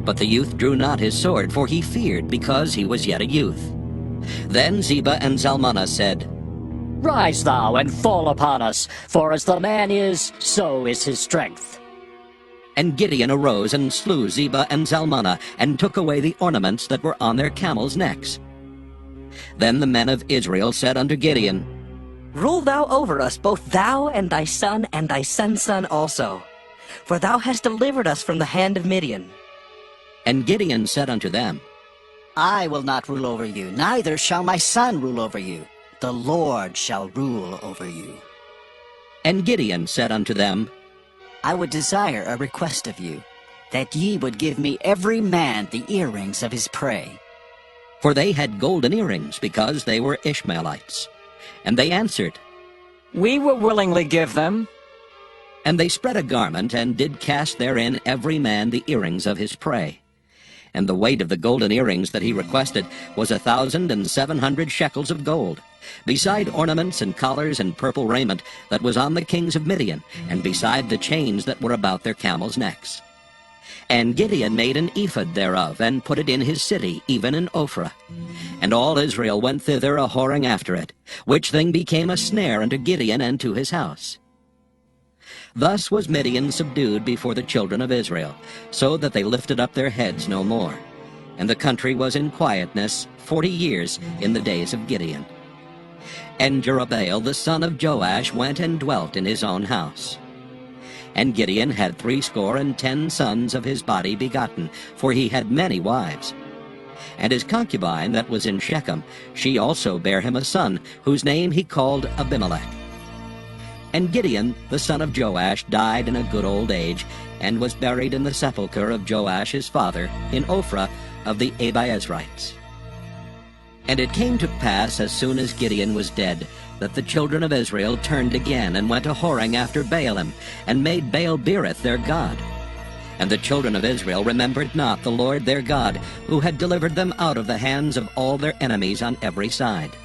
But the youth drew not his sword, for he feared, because he was yet a youth. Then Zebah and Zalmunna said, Rise thou and fall upon us, for as the man is, so is his strength. And Gideon arose and slew Zebah and Zalmunna, and took away the ornaments that were on their camels' necks. Then the men of Israel said unto Gideon, Rule thou over us, both thou and thy son's son also. For thou hast delivered us from the hand of Midian. And Gideon said unto them, I will not rule over you, neither shall my son rule over you. The Lord shall rule over you. And Gideon said unto them, I would desire a request of you, that ye would give me every man the earrings of his prey. For they had golden earrings, because they were Ishmaelites. And they answered, We will willingly give them. And they spread a garment, and did cast therein every man the earrings of his prey. And the weight of the golden earrings that he requested was 1,700 shekels of gold, beside ornaments and collars and purple raiment that was on the kings of Midian, and beside the chains that were about their camels' necks. And Gideon made an ephod thereof, and put it in his city, even in Ophrah. And all Israel went thither a-whoring after it, which thing became a snare unto Gideon and to his house. Thus was Midian subdued before the children of Israel, so that they lifted up their heads no more. And the country was in quietness 40 years in the days of Gideon. And Jerubbaal the son of Joash went and dwelt in his own house. And Gideon had 70 sons of his body begotten, for he had many wives. And his concubine that was in Shechem, she also bare him a son, whose name he called Abimelech. And Gideon the son of Joash died in a good old age, and was buried in the sepulchre of Joash his father, in Ophrah of the Abiezrites. And it came to pass, as soon as Gideon was dead, that the children of Israel turned again, and went a-whoring after Baalim, and made Baal-berith their god. And the children of Israel remembered not the Lord their God, who had delivered them out of the hands of all their enemies on every side.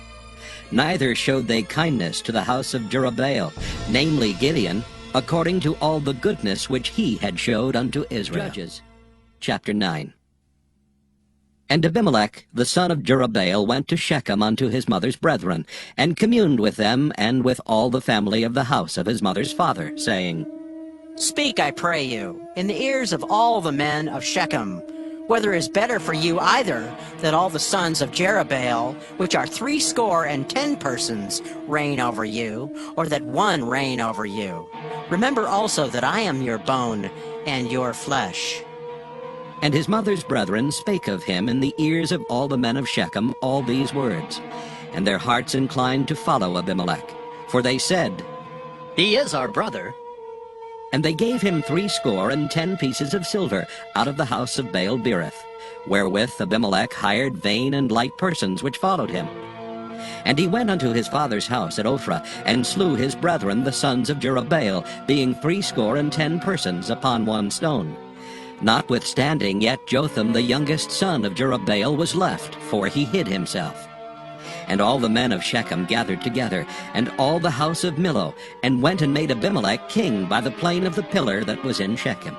Neither showed they kindness to the house of Jerubbaal, namely Gideon, according to all the goodness which he had showed unto Israel. Judges chapter 9. And Abimelech the son of Jerubbaal went to Shechem unto his mother's brethren, and communed with them, and with all the family of the house of his mother's father, saying, Speak, I pray you, in the ears of all the men of Shechem, whether it is better for you either that all the sons of Jerubbaal, which are 70 persons, reign over you, or that one reign over you. Remember also that I am your bone and your flesh. And his mother's brethren spake of him in the ears of all the men of Shechem all these words. And their hearts inclined to follow Abimelech. For they said, He is our brother. And they gave him 70 pieces of silver out of the house of Baal-berith, wherewith Abimelech hired vain and light persons which followed him. And he went unto his father's house at Ophrah, and slew his brethren the sons of Jerubbaal, being 70 persons upon one stone. Notwithstanding, yet Jotham the youngest son of Jerubbaal was left, for he hid himself. And all the men of Shechem gathered together, and all the house of Millo, and went and made Abimelech king by the plain of the pillar that was in Shechem.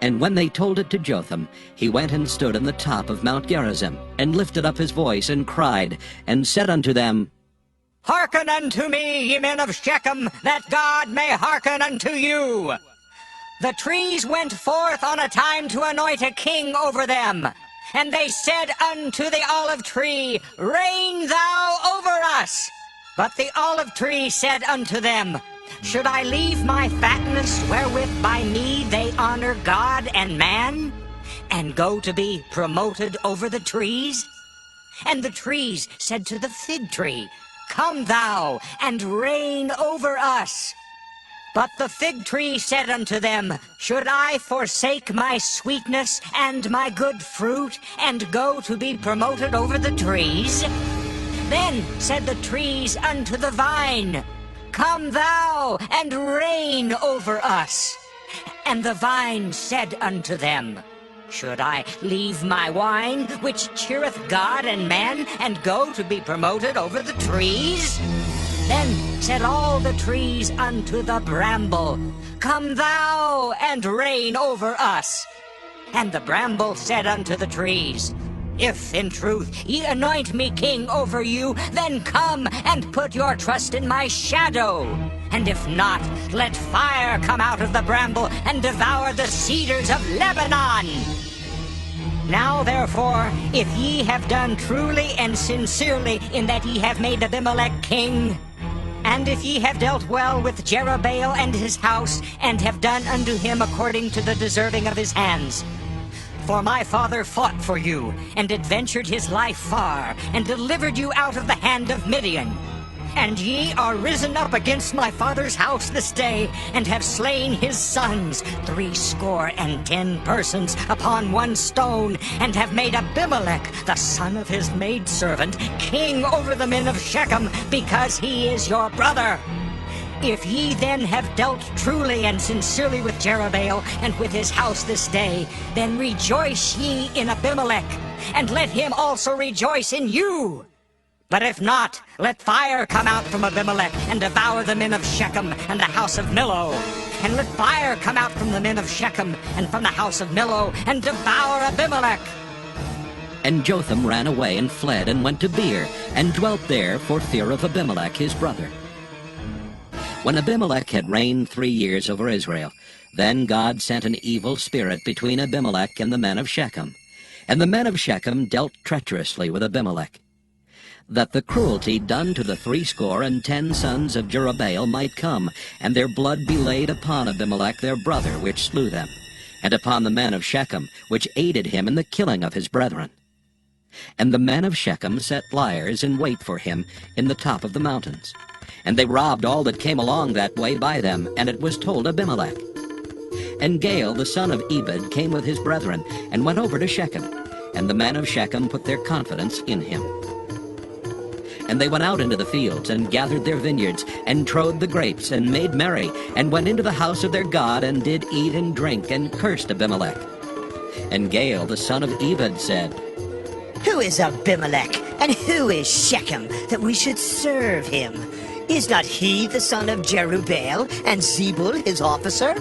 And when they told it to Jotham, he went and stood in the top of Mount Gerizim, and lifted up his voice, and cried, and said unto them, Hearken unto me, ye men of Shechem, that God may hearken unto you. The trees went forth on a time to anoint a king over them. And they said unto the olive tree, Reign thou over us. But the olive tree said unto them, Should I leave my fatness wherewith by me they honor God and man, and go to be promoted over the trees? And the trees said to the fig tree, Come thou and reign over us. But the fig tree said unto them, Should I forsake my sweetness and my good fruit, and go to be promoted over the trees? Then said the trees unto the vine, Come thou and reign over us. And the vine said unto them, Should I leave my wine, which cheereth God and man, and go to be promoted over the trees? Then said all the trees unto the bramble, Come thou and reign over us. And the bramble said unto the trees, If in truth ye anoint me king over you, then come and put your trust in my shadow. And if not, let fire come out of the bramble and devour the cedars of Lebanon. Now therefore, if ye have done truly and sincerely in that ye have made Abimelech king, and if ye have dealt well with Jerubbaal and his house, and have done unto him according to the deserving of his hands, for my father fought for you, and adventured his life far, and delivered you out of the hand of Midian. And ye are risen up against my father's house this day, and have slain his sons, 70 persons, upon one stone, and have made Abimelech, the son of his maidservant, king over the men of Shechem, because he is your brother. If ye then have dealt truly and sincerely with Jerubbaal and with his house this day, then rejoice ye in Abimelech, and let him also rejoice in you. But if not, let fire come out from Abimelech, and devour the men of Shechem and the house of Millo. And let fire come out from the men of Shechem and from the house of Millo, and devour Abimelech. And Jotham ran away and fled and went to Beer, and dwelt there for fear of Abimelech his brother. When Abimelech had reigned 3 years over Israel, then God sent an evil spirit between Abimelech and the men of Shechem. And the men of Shechem dealt treacherously with Abimelech, that the cruelty done to the 70 sons of Jerubbaal might come, and their blood be laid upon Abimelech their brother, which slew them, and upon the men of Shechem, which aided him in the killing of his brethren. And the men of Shechem set liers in wait for him in the top of the mountains. And they robbed all that came along that way by them, and it was told Abimelech. And Gaal the son of Ebed came with his brethren, and went over to Shechem, and the men of Shechem put their confidence in him. And they went out into the fields, and gathered their vineyards, and trode the grapes, and made merry, and went into the house of their God, and did eat and drink, and cursed Abimelech. And Gaal the son of Ebed said, Who is Abimelech, and who is Shechem, that we should serve him? Is not he the son of Jerubbaal, and Zebul his officer?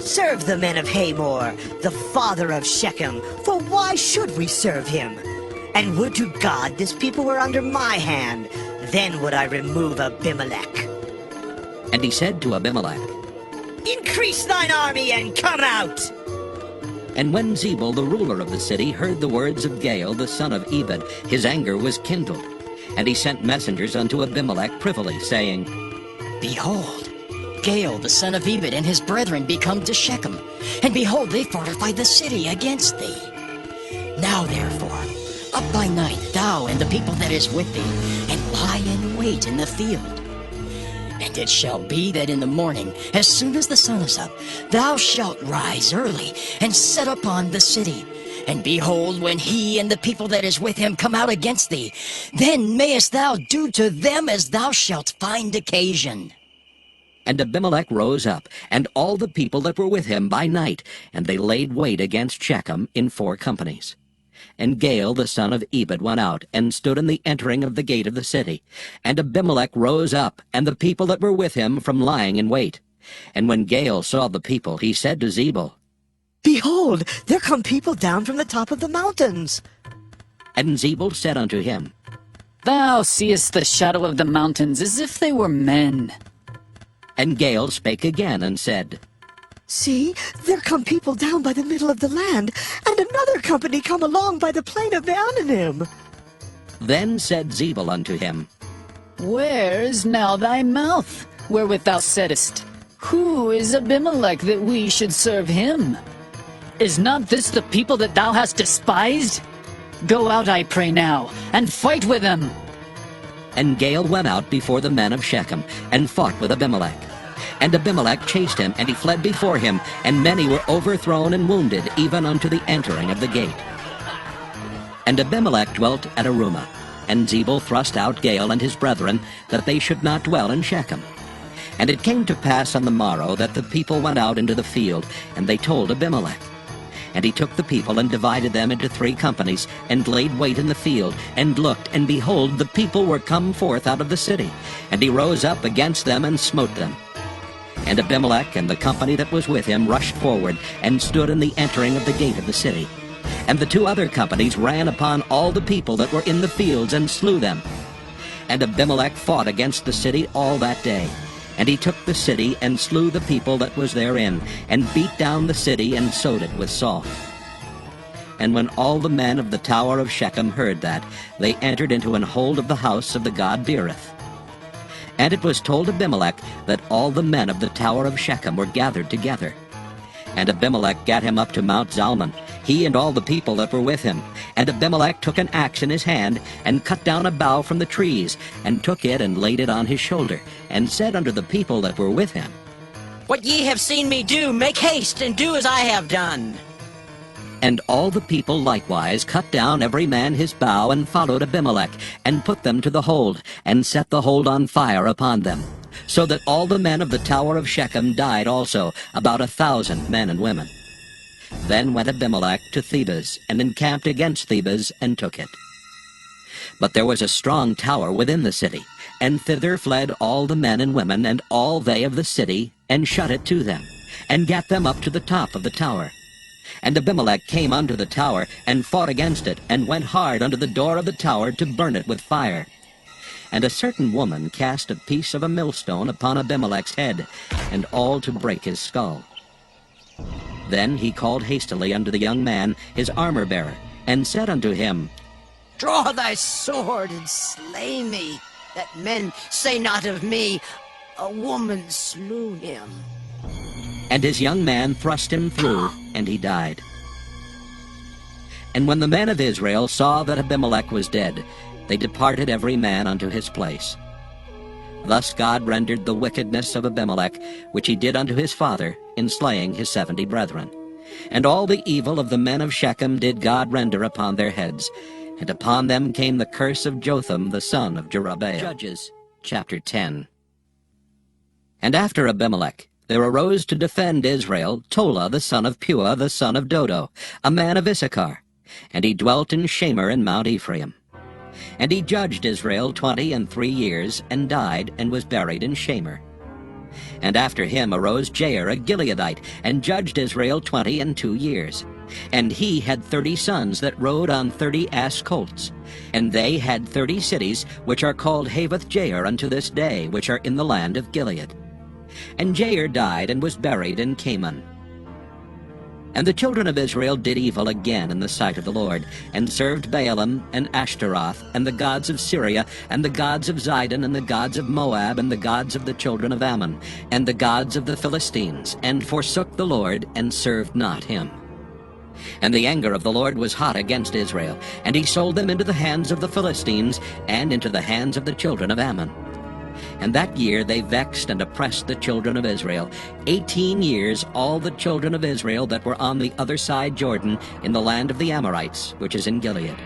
Serve the men of Hamor, the father of Shechem, for why should we serve him? And would to God this people were under my hand, then would I remove Abimelech. And he said to Abimelech, Increase thine army and come out! And when Zebul the ruler of the city heard the words of Gaal the son of Ebed, his anger was kindled. And he sent messengers unto Abimelech privily, saying, Behold, Gaal the son of Ebed and his brethren be come to Shechem, and behold, they fortify the city against thee. Now therefore, up by night, thou and the people that is with thee, and lie in wait in the field. And it shall be that in the morning, as soon as the sun is up, thou shalt rise early, and set upon the city. And behold, when he and the people that is with him come out against thee, then mayest thou do to them as thou shalt find occasion. And Abimelech rose up, and all the people that were with him by night, and they laid wait against Shechem in 4 companies. And Gaal the son of Ebed went out, and stood in the entering of the gate of the city. And Abimelech rose up, and the people that were with him from lying in wait. And when Gaal saw the people, he said to Zebul, Behold, there come people down from the top of the mountains. And Zebul said unto him, Thou seest the shadow of the mountains as if they were men. And Gaal spake again and said, See, there come people down by the middle of the land, and another company come along by the plain of Anannim. Then said Zebul unto him, Where is now thy mouth, wherewith thou saidst, Who is Abimelech that we should serve him? Is not this the people that thou hast despised? Go out, I pray now, and fight with them. And Gaal went out before the men of Shechem, and fought with Abimelech. And Abimelech chased him, and he fled before him, and many were overthrown and wounded, even unto the entering of the gate. And Abimelech dwelt at Arumah, and Zebul thrust out Gaal and his brethren, that they should not dwell in Shechem. And it came to pass on the morrow that the people went out into the field, and they told Abimelech. And he took the people and divided them into 3 companies, and laid wait in the field, and looked, and behold, the people were come forth out of the city. And he rose up against them and smote them. And Abimelech and the company that was with him rushed forward, and stood in the entering of the gate of the city. And the 2 other companies ran upon all the people that were in the fields, and slew them. And Abimelech fought against the city all that day. And he took the city, and slew the people that was therein, and beat down the city, and sowed it with salt. And when all the men of the tower of Shechem heard that, they entered into an hold of the house of the god Beerith. And it was told Abimelech that all the men of the tower of Shechem were gathered together. And Abimelech gat him up to Mount Zalmon, he and all the people that were with him. And Abimelech took an axe in his hand, and cut down a bough from the trees, and took it and laid it on his shoulder, and said unto the people that were with him, What ye have seen me do, make haste, and do as I have done. And all the people likewise cut down every man his bough, and followed Abimelech, and put them to the hold, and set the hold on fire upon them. So that all the men of the tower of Shechem died also, about 1,000 men and women. Then went Abimelech to Thebez, and encamped against Thebez, and took it. But there was a strong tower within the city, and thither fled all the men and women, and all they of the city, and shut it to them, and gat them up to the top of the tower. And Abimelech came unto the tower, and fought against it, and went hard unto the door of the tower to burn it with fire. And a certain woman cast a piece of a millstone upon Abimelech's head, and all to break his skull. Then he called hastily unto the young man, his armor-bearer, and said unto him, Draw thy sword, and slay me, that men say not of me, A woman slew him. And his young man thrust him through, and he died. And when the men of Israel saw that Abimelech was dead, they departed every man unto his place. Thus God rendered the wickedness of Abimelech, which he did unto his father, in slaying his 70 brethren. And all the evil of the men of Shechem did God render upon their heads, and upon them came the curse of Jotham the son of Jerubbaal. Judges chapter 10. And after Abimelech there arose to defend Israel Tola the son of Puah the son of Dodo, a man of Issachar, and he dwelt in Shamer in Mount Ephraim. And he judged Israel 23 years, and died, and was buried in Shamer. And after him arose Jair a Gileadite, and judged Israel 22 years. And he had 30 sons that rode on 30 ass colts. And they had 30 cities, which are called Havoth Jair unto this day, which are in the land of Gilead. And Jair died, and was buried in Canaan. And the children of Israel did evil again in the sight of the Lord, and served Baalim and Ashtaroth, and the gods of Syria, and the gods of Zidon, and the gods of Moab, and the gods of the children of Ammon, and the gods of the Philistines, and forsook the Lord, and served not him. And the anger of the Lord was hot against Israel, and he sold them into the hands of the Philistines, and into the hands of the children of Ammon. And that year they vexed and oppressed the children of Israel. 18 years all the children of Israel that were on the other side Jordan, in the land of the Amorites, which is in Gilead.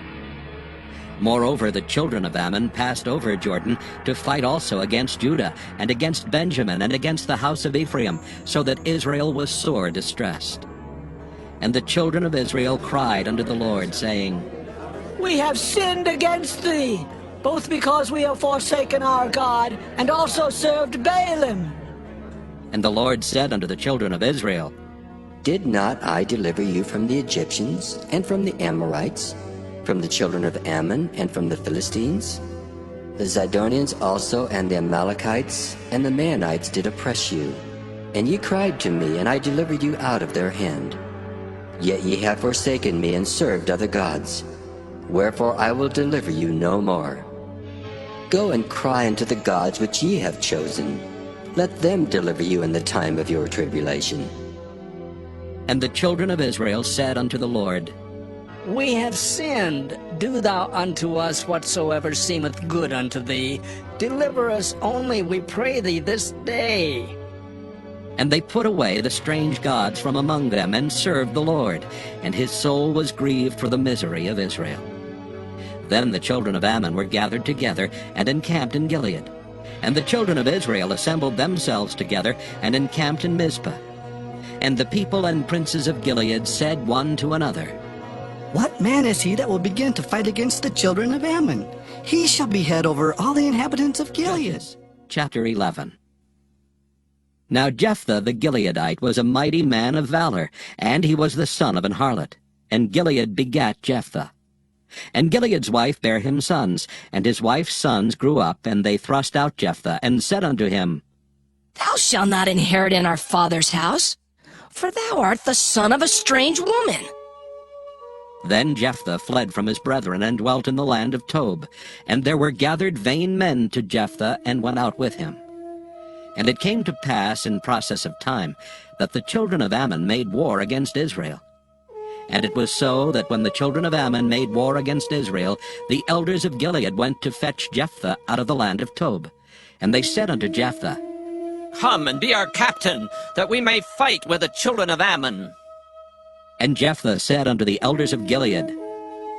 Moreover, the children of Ammon passed over Jordan to fight also against Judah, and against Benjamin, and against the house of Ephraim, so that Israel was sore distressed. And the children of Israel cried unto the Lord, saying, We have sinned against thee, both because we have forsaken our God, and also served Baalim. And the Lord said unto the children of Israel, Did not I deliver you from the Egyptians, and from the Amorites, from the children of Ammon, and from the Philistines? The Zidonians also, and the Amalekites, and the Maonites did oppress you. And ye cried to me, and I delivered you out of their hand. Yet ye have forsaken me, and served other gods. Wherefore I will deliver you no more. Go and cry unto the gods which ye have chosen. Let them deliver you in the time of your tribulation. And the children of Israel said unto the Lord, We have sinned. Do thou unto us whatsoever seemeth good unto thee. Deliver us only, we pray thee, this day. And they put away the strange gods from among them, and served the Lord, and his soul was grieved for the misery of Israel. Then the children of Ammon were gathered together, and encamped in Gilead. And the children of Israel assembled themselves together, and encamped in Mizpah. And the people and princes of Gilead said one to another, What man is he that will begin to fight against the children of Ammon? He shall be head over all the inhabitants of Gilead. Judges, chapter 11. Now Jephthah the Gileadite was a mighty man of valor, and he was the son of an harlot. And Gilead begat Jephthah. And Gilead's wife bare him sons, and his wife's sons grew up, and they thrust out Jephthah, and said unto him, Thou shalt not inherit in our father's house, for thou art the son of a strange woman. Then Jephthah fled from his brethren, and dwelt in the land of Tob. And there were gathered vain men to Jephthah, and went out with him. And it came to pass in process of time, that the children of Ammon made war against Israel. And it was so that when the children of Ammon made war against Israel, the elders of Gilead went to fetch Jephthah out of the land of Tob. And they said unto Jephthah, Come and be our captain, that we may fight with the children of Ammon. And Jephthah said unto the elders of Gilead,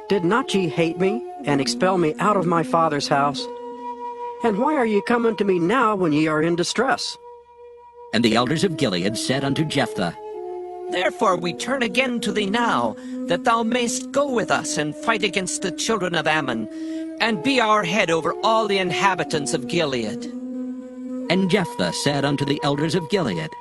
Did not ye hate me, and expel me out of my father's house? And why are ye coming to me now when ye are in distress? And the elders of Gilead said unto Jephthah, Therefore we turn again to thee now, that thou mayst go with us and fight against the children of Ammon, and be our head over all the inhabitants of Gilead. And Jephthah said unto the elders of Gilead,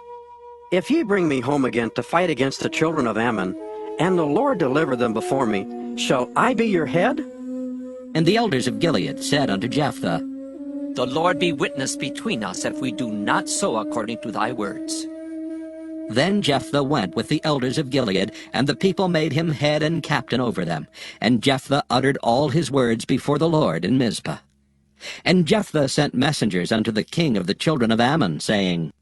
If ye bring me home again to fight against the children of Ammon, and the Lord deliver them before me, shall I be your head? And the elders of Gilead said unto Jephthah, The Lord be witness between us, if we do not so according to thy words. Then Jephthah went with the elders of Gilead, and the people made him head and captain over them. And Jephthah uttered all his words before the Lord in Mizpah. And Jephthah sent messengers unto the king of the children of Ammon, saying,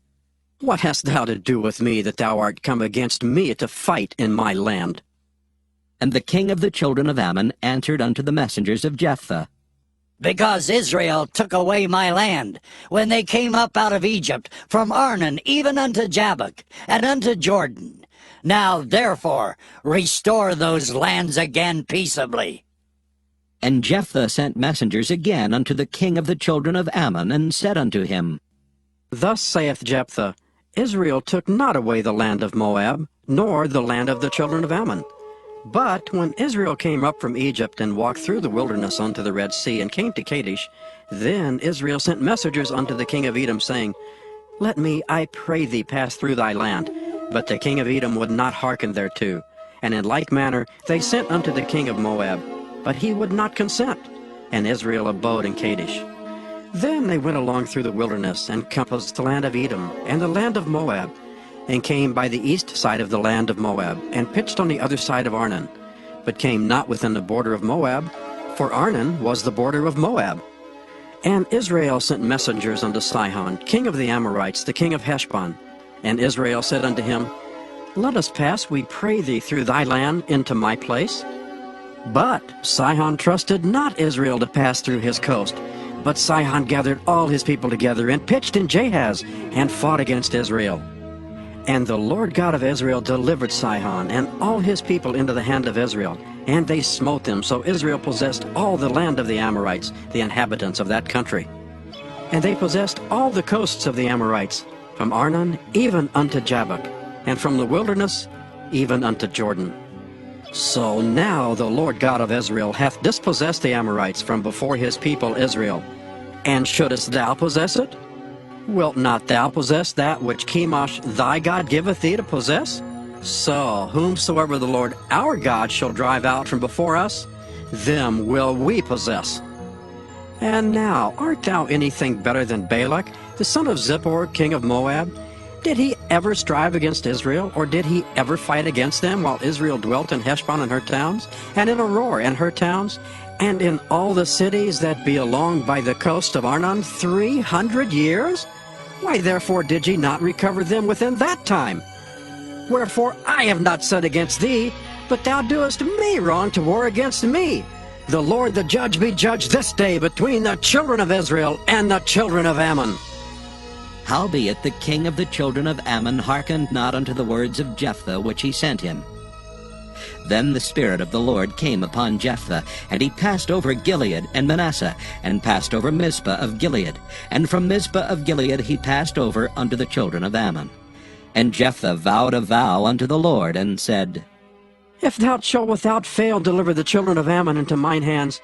What hast thou to do with me, that thou art come against me to fight in my land? And the king of the children of Ammon answered unto the messengers of Jephthah, Because Israel took away my land, when they came up out of Egypt, from Arnon even unto Jabbok, and unto Jordan. Now therefore restore those lands again peaceably. And Jephthah sent messengers again unto the king of the children of Ammon, and said unto him, Thus saith Jephthah, Israel took not away the land of Moab, nor the land of the children of Ammon. But when Israel came up from Egypt, and walked through the wilderness unto the Red Sea, and came to Kadesh, then Israel sent messengers unto the king of Edom, saying, Let me, I pray thee, pass through thy land. But the king of Edom would not hearken thereto. And in like manner they sent unto the king of Moab, but he would not consent. And Israel abode in Kadesh. Then they went along through the wilderness, and compassed the land of Edom, and the land of Moab, and came by the east side of the land of Moab, and pitched on the other side of Arnon, but came not within the border of Moab, for Arnon was the border of Moab. And Israel sent messengers unto Sihon, king of the Amorites, the king of Heshbon. And Israel said unto him, Let us pass, we pray thee, through thy land into my place. But Sihon trusted not Israel to pass through his coast, but Sihon gathered all his people together, and pitched in Jahaz, and fought against Israel. And the Lord God of Israel delivered Sihon and all his people into the hand of Israel, and they smote them, so Israel possessed all the land of the Amorites, the inhabitants of that country. And they possessed all the coasts of the Amorites, from Arnon even unto Jabbok, and from the wilderness even unto Jordan. So now the Lord God of Israel hath dispossessed the Amorites from before his people Israel. And shouldest thou possess it? Wilt not thou possess that which Chemosh thy God giveth thee to possess? So whomsoever the Lord our God shall drive out from before us, them will we possess. And now art thou anything better than Balak, the son of Zippor, king of Moab? Did he ever strive against Israel, or did he ever fight against them while Israel dwelt in Heshbon and her towns, and in Aroer and her towns, and in all the cities that be along by the coast of Arnon 300 years? Why therefore did ye not recover them within that time? Wherefore I have not sinned against thee, but thou doest me wrong to war against me. The Lord the judge be judged this day between the children of Israel and the children of Ammon. Howbeit the king of the children of Ammon hearkened not unto the words of Jephthah which he sent him. Then the Spirit of the Lord came upon Jephthah, and he passed over Gilead and Manasseh, and passed over Mizpah of Gilead. And from Mizpah of Gilead he passed over unto the children of Ammon. And Jephthah vowed a vow unto the Lord, and said, If thou shalt without fail deliver the children of Ammon into mine hands,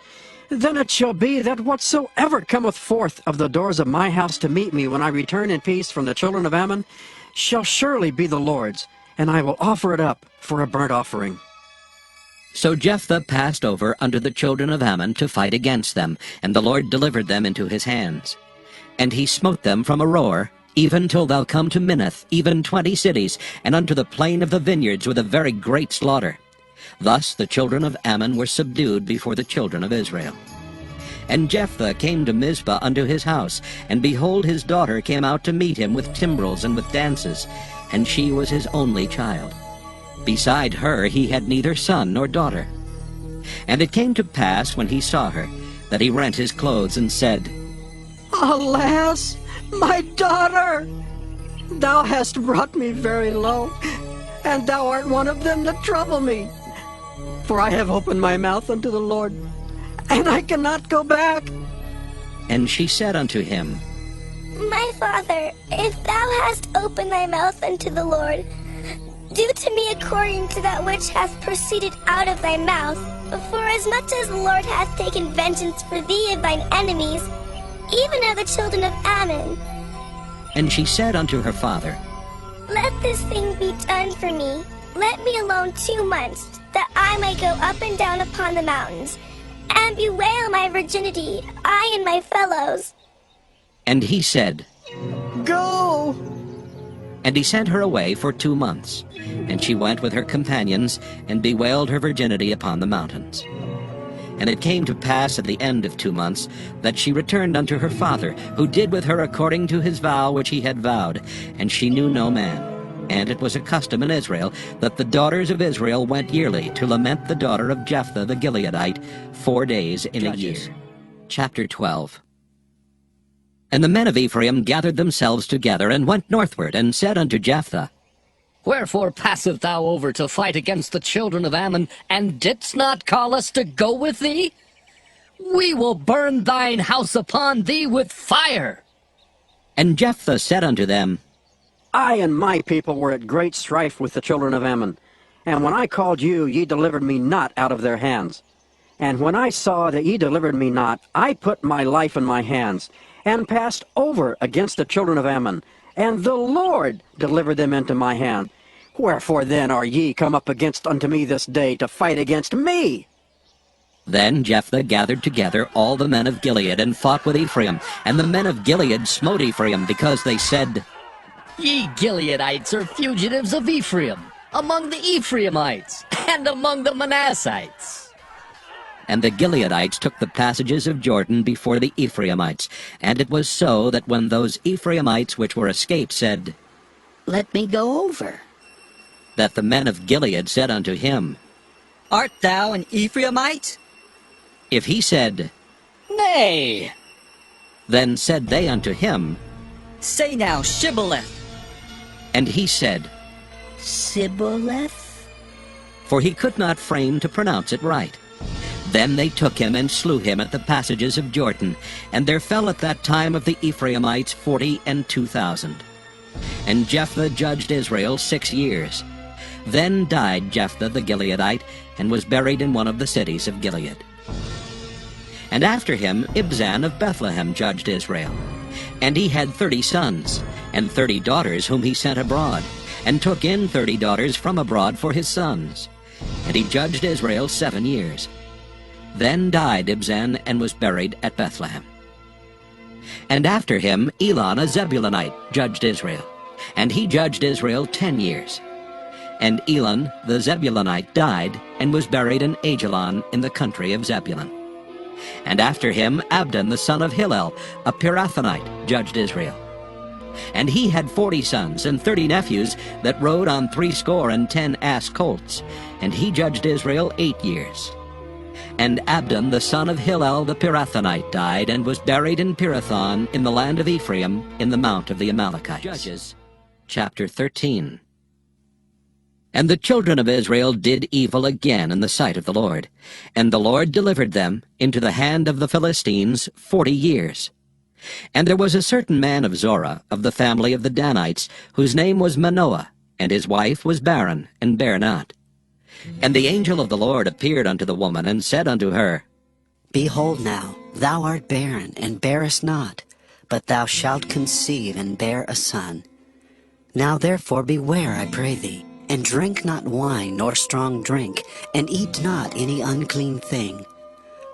then it shall be that whatsoever cometh forth of the doors of my house to meet me when I return in peace from the children of Ammon shall surely be the Lord's, and I will offer it up for a burnt offering. So Jephthah passed over unto the children of Ammon to fight against them, and the Lord delivered them into his hands. And he smote them from Aroer, even till thou come to Minnith, even 20 cities, and unto the plain of the vineyards with a very great slaughter. Thus the children of Ammon were subdued before the children of Israel. And Jephthah came to Mizpah unto his house, and behold, his daughter came out to meet him with timbrels and with dances, and she was his only child. Beside her he had neither son nor daughter. And it came to pass, when he saw her, that he rent his clothes and said, Alas, my daughter! Thou hast brought me very low, and thou art one of them that trouble me. For I have opened my mouth unto the Lord, and I cannot go back. And she said unto him, My father, if thou hast opened thy mouth unto the Lord, do to me according to that which hath proceeded out of thy mouth. For as much as the Lord hath taken vengeance for thee of thine enemies, even of the children of Ammon. And she said unto her father, Let this thing be done for me. Let me alone 2 months, that I may go up and down upon the mountains, and bewail my virginity, I and my fellows. And he said, Go! And he sent her away for 2 months. And she went with her companions, and bewailed her virginity upon the mountains. And it came to pass at the end of 2 months, that she returned unto her father, who did with her according to his vow which he had vowed, and she knew no man. And it was a custom in Israel, that the daughters of Israel went yearly to lament the daughter of Jephthah the Gileadite 4 days in a year. Chapter 12. And the men of Ephraim gathered themselves together, and went northward, and said unto Jephthah, Wherefore passest thou over to fight against the children of Ammon, and didst not call us to go with thee? We will burn thine house upon thee with fire. And Jephthah said unto them, I and my people were at great strife with the children of Ammon, and when I called you, ye delivered me not out of their hands. And when I saw that ye delivered me not, I put my life in my hands, and passed over against the children of Ammon, and the Lord delivered them into my hand. Wherefore then are ye come up against unto me this day to fight against me? Then Jephthah gathered together all the men of Gilead, and fought with Ephraim. And the men of Gilead smote Ephraim, because they said, Ye Gileadites are fugitives of Ephraim, among the Ephraimites, and among the Manassites. And the Gileadites took the passages of Jordan before the Ephraimites. And it was so that when those Ephraimites which were escaped said, Let me go over, that the men of Gilead said unto him, Art thou an Ephraimite? If he said, Nay. Then said they unto him, Say now, Shibboleth. And he said, Sibboleth? For he could not frame to pronounce it right. Then they took him and slew him at the passages of Jordan, and there fell at that time of the Ephraimites 42,000. And Jephthah judged Israel 6 years. Then died Jephthah the Gileadite, and was buried in one of the cities of Gilead. And after him Ibzan of Bethlehem judged Israel. And he had 30 sons, and 30 daughters whom he sent abroad, and took in 30 daughters from abroad for his sons. And he judged Israel 7 years. Then died Ibzan, and was buried at Bethlehem. And after him Elon a Zebulunite judged Israel. And he judged Israel 10 years. And Elon the Zebulunite died, and was buried in Ajalon in the country of Zebulun. And after him Abdon the son of Hillel, a Pirathonite, judged Israel. And he had 40 sons and 30 nephews that rode on 70 ass colts, and he judged Israel 8 years. And Abdon the son of Hillel the Pirathonite died, and was buried in Pirathon in the land of Ephraim, in the mount of the Amalekites. Judges, chapter 13. And the children of Israel did evil again in the sight of the Lord. And the Lord delivered them into the hand of the Philistines 40 years. And there was a certain man of Zorah, of the family of the Danites, whose name was Manoah, and his wife was barren, and bare not. And the angel of the Lord appeared unto the woman, and said unto her, Behold now, thou art barren, and bearest not, but thou shalt conceive, and bear a son. Now therefore beware, I pray thee, and drink not wine nor strong drink, and eat not any unclean thing.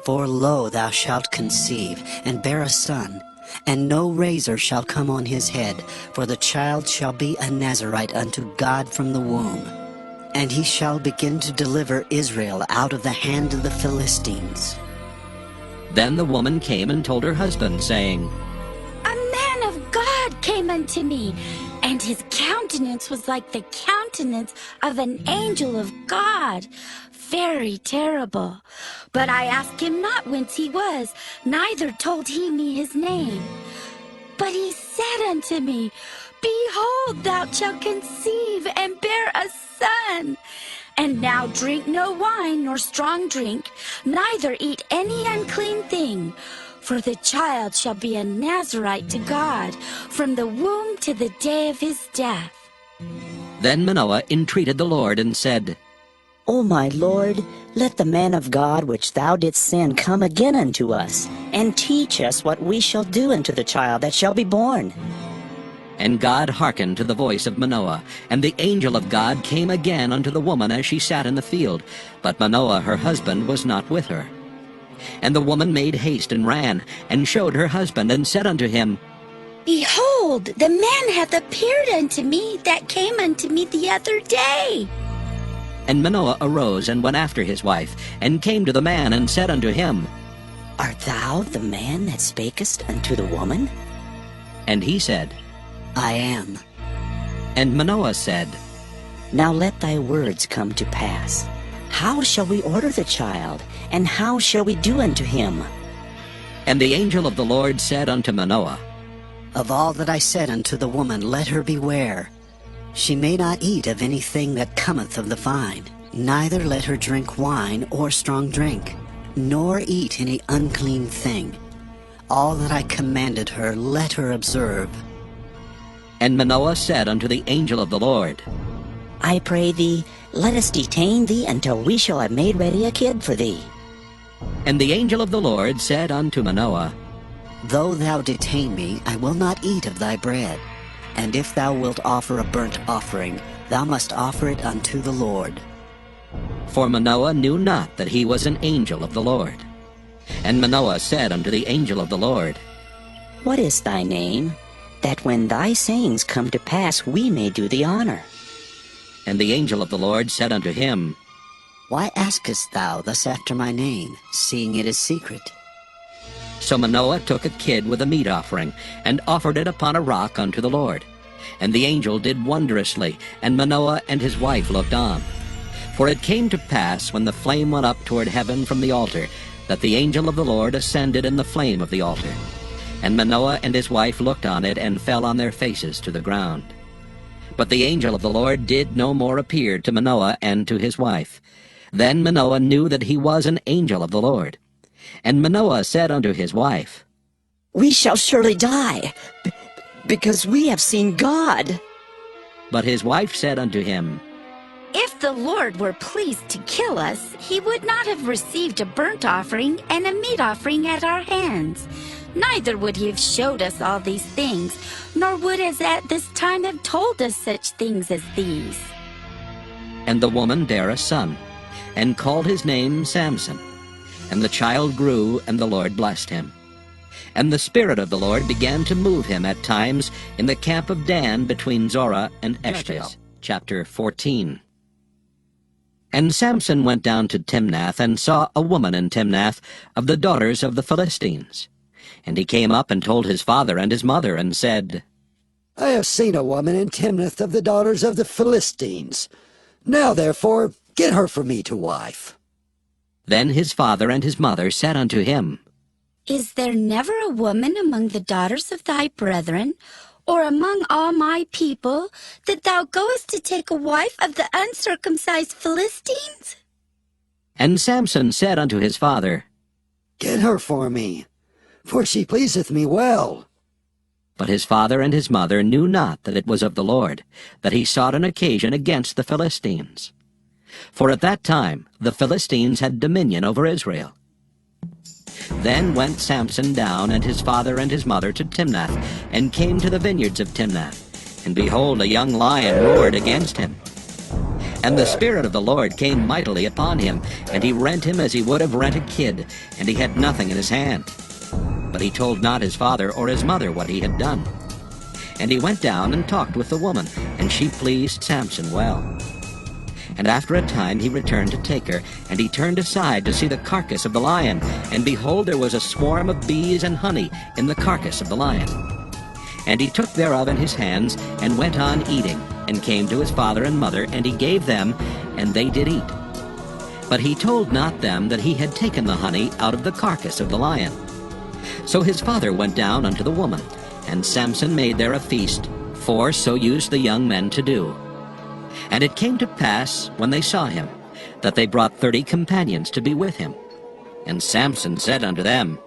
For lo, thou shalt conceive, and bear a son, and no razor shall come on his head, for the child shall be a Nazarite unto God from the womb. And he shall begin to deliver Israel out of the hand of the Philistines. Then the woman came and told her husband, saying, A man of God came unto me, and his countenance was like the countenance of an angel of God, very terrible. But I asked him not whence he was, neither told he me his name. But he said unto me, Behold, thou shalt conceive, and bear a son. And now drink no wine nor strong drink, neither eat any unclean thing. For the child shall be a Nazarite to God, from the womb to the day of his death. Then Manoah entreated the Lord, and said, O my Lord, let the man of God which thou didst send come again unto us, and teach us what we shall do unto the child that shall be born. And God hearkened to the voice of Manoah, and the angel of God came again unto the woman as she sat in the field. But Manoah her husband was not with her. And the woman made haste and ran, and showed her husband, and said unto him, Behold, the man hath appeared unto me that came unto me the other day. And Manoah arose, and went after his wife, and came to the man, and said unto him, Art thou the man that spakest unto the woman? And he said, I am. And Manoah said, Now let thy words come to pass. How shall we order the child, and how shall we do unto him? And the angel of the Lord said unto Manoah, Of all that I said unto the woman, let her beware. She may not eat of anything that cometh of the vine, neither let her drink wine or strong drink, nor eat any unclean thing. All that I commanded her, let her observe. And Manoah said unto the angel of the Lord, I pray thee, let us detain thee until we shall have made ready a kid for thee. And the angel of the Lord said unto Manoah, Though thou detain me, I will not eat of thy bread. And if thou wilt offer a burnt offering, thou must offer it unto the Lord. For Manoah knew not that he was an angel of the Lord. And Manoah said unto the angel of the Lord, What is thy name, that when thy sayings come to pass we may do thee honor? And the angel of the Lord said unto him, Why askest thou thus after my name, seeing it is secret? So Manoah took a kid with a meat offering, and offered it upon a rock unto the Lord. And the angel did wondrously, and Manoah and his wife looked on. For it came to pass, when the flame went up toward heaven from the altar, that the angel of the Lord ascended in the flame of the altar. And Manoah and his wife looked on it, and fell on their faces to the ground. But the angel of the Lord did no more appear to Manoah and to his wife. Then Manoah knew that he was an angel of the Lord. And Manoah said unto his wife, We shall surely die, because we have seen God. But his wife said unto him, If the Lord were pleased to kill us, he would not have received a burnt offering and a meat offering at our hands. Neither would he have showed us all these things, nor would as at this time have told us such things as these. And the woman bare a son, and called his name Samson. And the child grew, and the Lord blessed him. And the Spirit of the Lord began to move him at times in the camp of Dan between Zorah and Eshtaol. Chapter 14. And Samson went down to Timnath, and saw a woman in Timnath of the daughters of the Philistines. And he came up and told his father and his mother, and said, I have seen a woman in Timnath of the daughters of the Philistines. Now therefore get her for me to wife. Then his father and his mother said unto him, Is there never a woman among the daughters of thy brethren, or among all my people, that thou goest to take a wife of the uncircumcised Philistines? And Samson said unto his father, Get her for me, for she pleaseth me well. But his father and his mother knew not that it was of the Lord, that he sought an occasion against the Philistines. For at that time the Philistines had dominion over Israel. Then went Samson down and his father and his mother to Timnath, and came to the vineyards of Timnath. And behold, a young lion roared against him. And the Spirit of the Lord came mightily upon him, and he rent him as he would have rent a kid, and he had nothing in his hand. But he told not his father or his mother what he had done. And he went down and talked with the woman, and she pleased Samson well. And after a time he returned to take her, and he turned aside to see the carcass of the lion, and behold, there was a swarm of bees and honey in the carcass of the lion. And he took thereof in his hands, and went on eating, and came to his father and mother, and he gave them, and they did eat. But he told not them that he had taken the honey out of the carcass of the lion. So his father went down unto the woman, and Samson made there a feast, for so used the young men to do. And it came to pass, when they saw him, that they brought 30 companions to be with him. And Samson said unto them,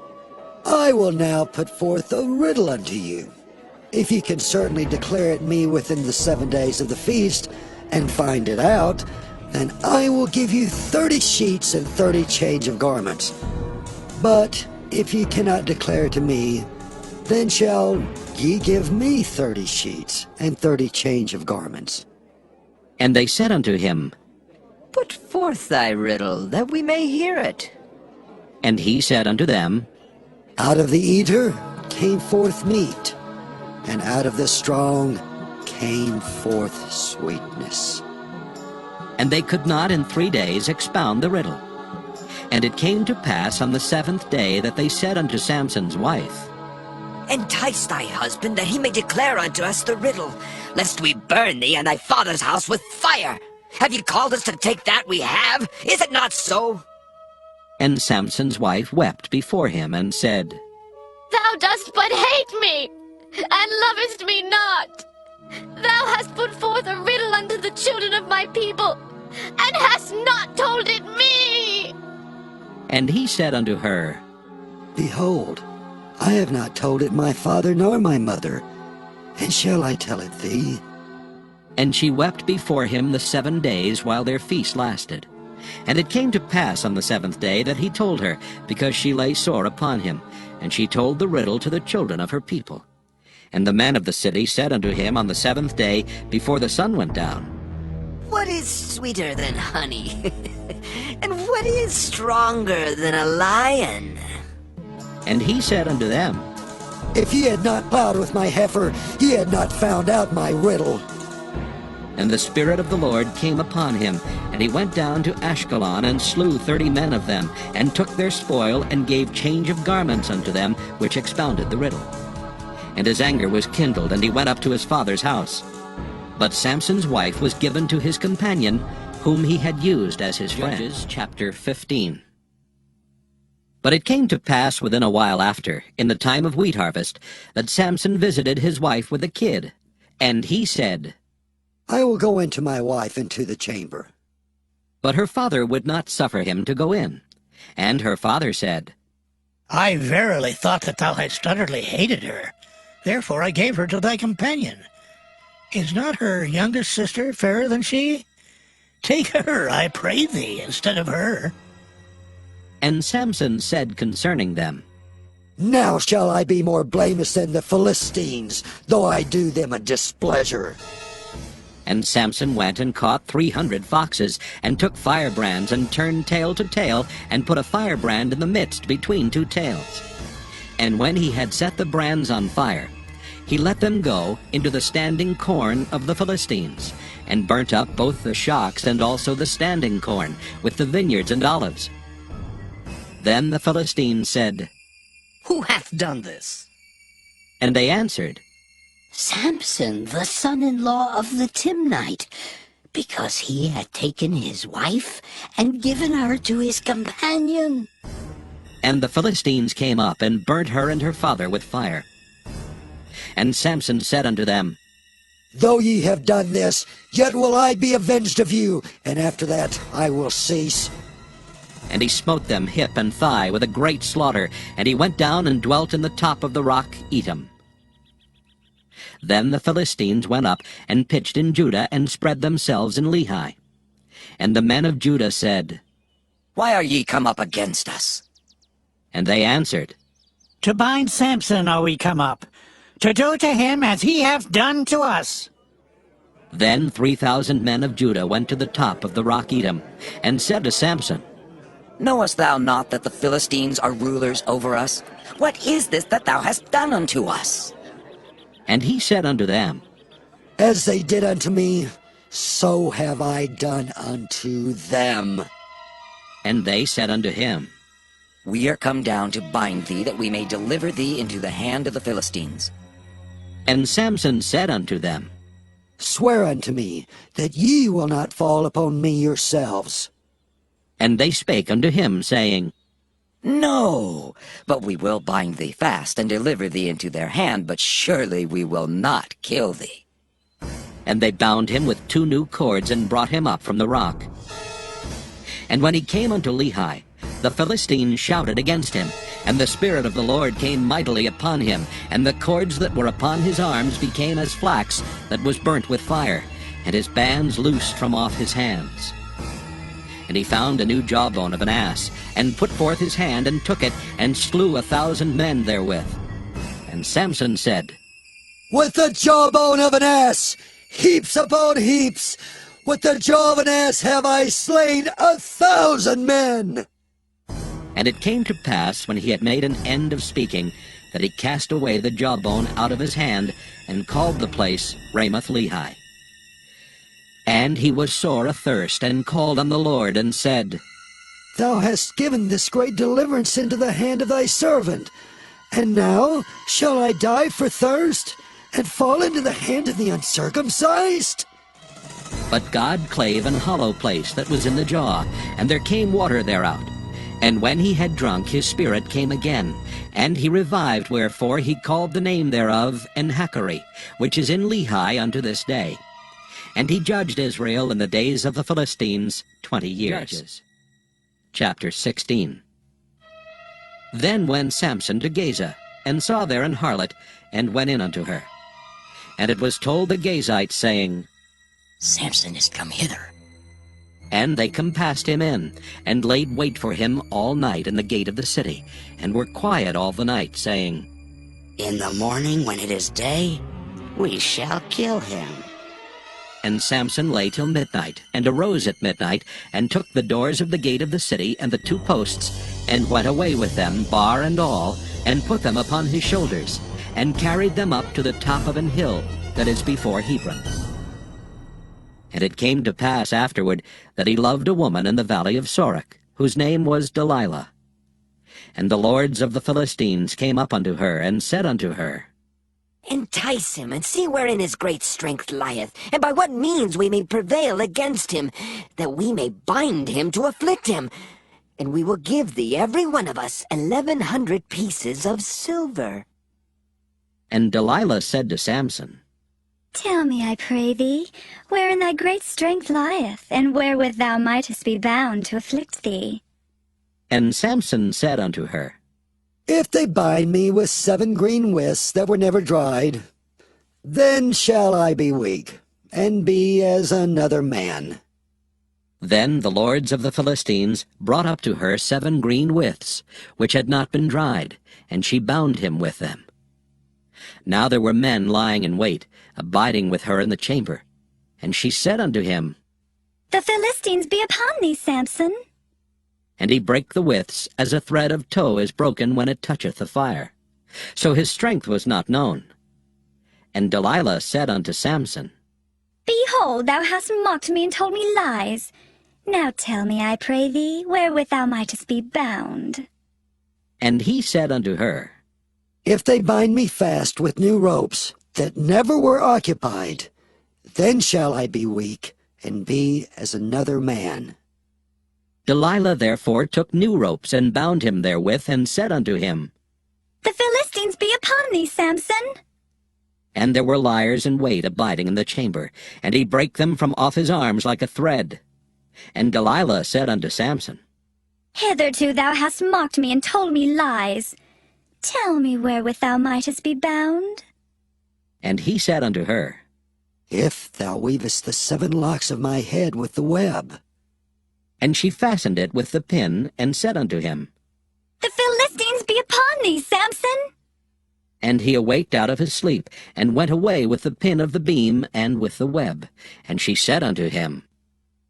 I will now put forth a riddle unto you. If ye can certainly declare it me within the 7 days of the feast, and find it out, then I will give you 30 sheets and 30 change of garments. But if ye cannot declare it to me, then shall ye give me 30 sheets and 30 change of garments. And they said unto him, Put forth thy riddle, that we may hear it. And he said unto them, Out of the eater came forth meat, and out of the strong came forth sweetness. And they could not in 3 days expound the riddle. And it came to pass on the 7th day that they said unto Samson's wife, Entice thy husband, that he may declare unto us the riddle, lest we burn thee and thy father's house with fire. Have ye called us to take that we have? Is it not so? And Samson's wife wept before him, and said, Thou dost but hate me, and lovest me not. Thou hast put forth a riddle unto the children of my people, and hast not told it me. And he said unto her, Behold, I have not told it my father nor my mother, and shall I tell it thee? And she wept before him the 7 days while their feast lasted. And it came to pass on the 7th day that he told her, because she lay sore upon him. And she told the riddle to the children of her people. And the men of the city said unto him on the 7th day, before the sun went down, What is sweeter than honey? And what is stronger than a lion? And he said unto them, If ye had not plowed with my heifer, ye had not found out my riddle. And the Spirit of the Lord came upon him, and he went down to Ashkelon, and slew 30 men of them, and took their spoil, and gave change of garments unto them, which expounded the riddle. And his anger was kindled, and he went up to his father's house. But Samson's wife was given to his companion, whom he had used as his friend. Judges chapter 15. But it came to pass within a while after, in the time of wheat harvest, that Samson visited his wife with a kid. And he said, I will go into my wife into the chamber. But her father would not suffer him to go in. And her father said, I verily thought that thou hadst utterly hated her. Therefore I gave her to thy companion. Is not her youngest sister fairer than she? Take her, I pray thee, instead of her. And Samson said concerning them, Now shall I be more blameless than the Philistines, though I do them a displeasure. And Samson went and caught 300 foxes, and took firebrands, and turned tail to tail, and put a firebrand in the midst between 2 tails. And when he had set the brands on fire, he let them go into the standing corn of the Philistines, and burnt up both the shocks and also the standing corn, with the vineyards and olives. Then the Philistines said, Who hath done this? And they answered, Samson, the son-in-law of the Timnite. because he had taken his wife and given her to his companion. And the Philistines came up and burnt her and her father with fire. And Samson said unto them, Though ye have done this, yet will I be avenged of you, and after that I will cease. And he smote them hip and thigh with a great slaughter, and he went down and dwelt in the top of the rock Etam. Then the Philistines went up and pitched in Judah and spread themselves in Lehi. And the men of Judah said, Why are ye come up against us? And they answered, To bind Samson are we come up, to do to him as he hath done to us. Then 3,000 men of Judah went to the top of the rock Etam, and said to Samson, Knowest thou not that the Philistines are rulers over us? What is this that thou hast done unto us? And he said unto them, As they did unto me, so have I done unto them. And they said unto him, We are come down to bind thee, that we may deliver thee into the hand of the Philistines. And Samson said unto them, Swear unto me that ye will not fall upon me yourselves. And they spake unto him, saying, No, but we will bind thee fast, and deliver thee into their hand, but surely we will not kill thee. And they bound him with 2 new cords, and brought him up from the rock. And when he came unto Lehi, the Philistines shouted against him, and the Spirit of the Lord came mightily upon him, and the cords that were upon his arms became as flax that was burnt with fire, and his bands loosed from off his hands. And he found a new jawbone of an ass, and put forth his hand, and took it, and slew 1,000 men therewith. And Samson said, With the jawbone of an ass, heaps upon heaps, with the jaw of an ass have I slain 1,000 men. And it came to pass, when he had made an end of speaking, that he cast away the jawbone out of his hand, and called the place Ramoth-Lehi. And he was sore athirst, and called on the Lord, and said, Thou hast given this great deliverance into the hand of thy servant, and now shall I die for thirst, and fall into the hand of the uncircumcised? But God clave an hollow place that was in the jaw, and there came water thereout. And when he had drunk, his spirit came again, and he revived, wherefore he called the name thereof Enhakkore, which is in Lehi unto this day. And he judged Israel in the days of the Philistines 20 years. Judges. Chapter 16. Then went Samson to Gaza, and saw there an harlot, and went in unto her. And it was told the Gazites, saying, Samson is come hither. And they compassed him in, and laid wait for him all night in the gate of the city, and were quiet all the night, saying, In the morning when it is day, we shall kill him. And Samson lay till midnight, and arose at midnight, and took the doors of the gate of the city and the 2 posts, and went away with them, bar and all, and put them upon his shoulders, and carried them up to the top of an hill that is before Hebron. And it came to pass afterward that he loved a woman in the valley of Sorek, whose name was Delilah. And the lords of the Philistines came up unto her, and said unto her, Entice him, and see wherein his great strength lieth, and by what means we may prevail against him, that we may bind him to afflict him. And we will give thee, every one of us, 1,100 pieces of silver. And Delilah said to Samson, Tell me, I pray thee, wherein thy great strength lieth, and wherewith thou mightest be bound to afflict thee. And Samson said unto her, If they bind me with 7 green withs that were never dried, then shall I be weak, and be as another man. Then the lords of the Philistines brought up to her 7 green withs, which had not been dried, and she bound him with them. Now there were men lying in wait, abiding with her in the chamber. And she said unto him, The Philistines be upon thee, Samson. And he brake the withs, as a thread of tow is broken when it toucheth the fire. So his strength was not known. And Delilah said unto Samson, Behold, thou hast mocked me and told me lies. Now tell me, I pray thee, wherewith thou mightest be bound. And he said unto her, If they bind me fast with new ropes that never were occupied, then shall I be weak, and be as another man. Delilah therefore took new ropes, and bound him therewith, and said unto him, The Philistines be upon thee, Samson. And there were liars in wait abiding in the chamber, and he brake them from off his arms like a thread. And Delilah said unto Samson, Hitherto thou hast mocked me and told me lies. Tell me wherewith thou mightest be bound. And he said unto her, If thou weavest the 7 locks of my head with the web. And she fastened it with the pin, and said unto him, The Philistines be upon thee, Samson. And he awaked out of his sleep, and went away with the pin of the beam, and with the web. And she said unto him,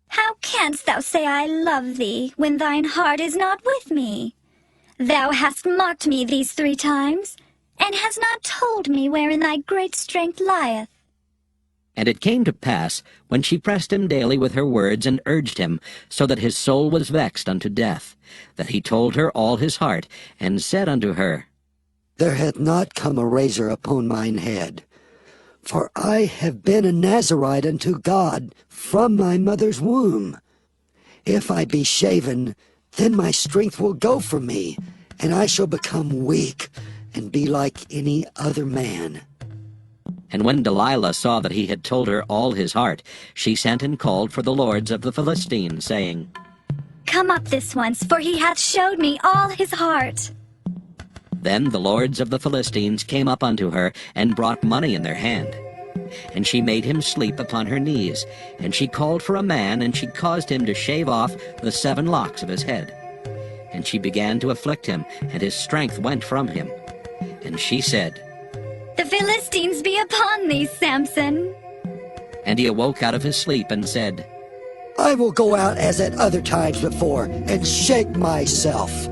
How canst thou say I love thee, when thine heart is not with me? Thou hast mocked me these 3 times, and hast not told me wherein thy great strength lieth. And it came to pass, when she pressed him daily with her words, and urged him, so that his soul was vexed unto death, that he told her all his heart, and said unto her, There hath not come a razor upon mine head, for I have been a Nazarite unto God from my mother's womb. If I be shaven, then my strength will go from me, and I shall become weak, and be like any other man. And when Delilah saw that he had told her all his heart, she sent and called for the lords of the Philistines, saying, Come up this once, for he hath showed me all his heart. Then the lords of the Philistines came up unto her, and brought money in their hand. And she made him sleep upon her knees, and she called for a man, and she caused him to shave off the 7 locks of his head. And she began to afflict him, and his strength went from him. And she said, The Philistines be upon thee, Samson. And he awoke out of his sleep, and said, I will go out as at other times before, and shake myself.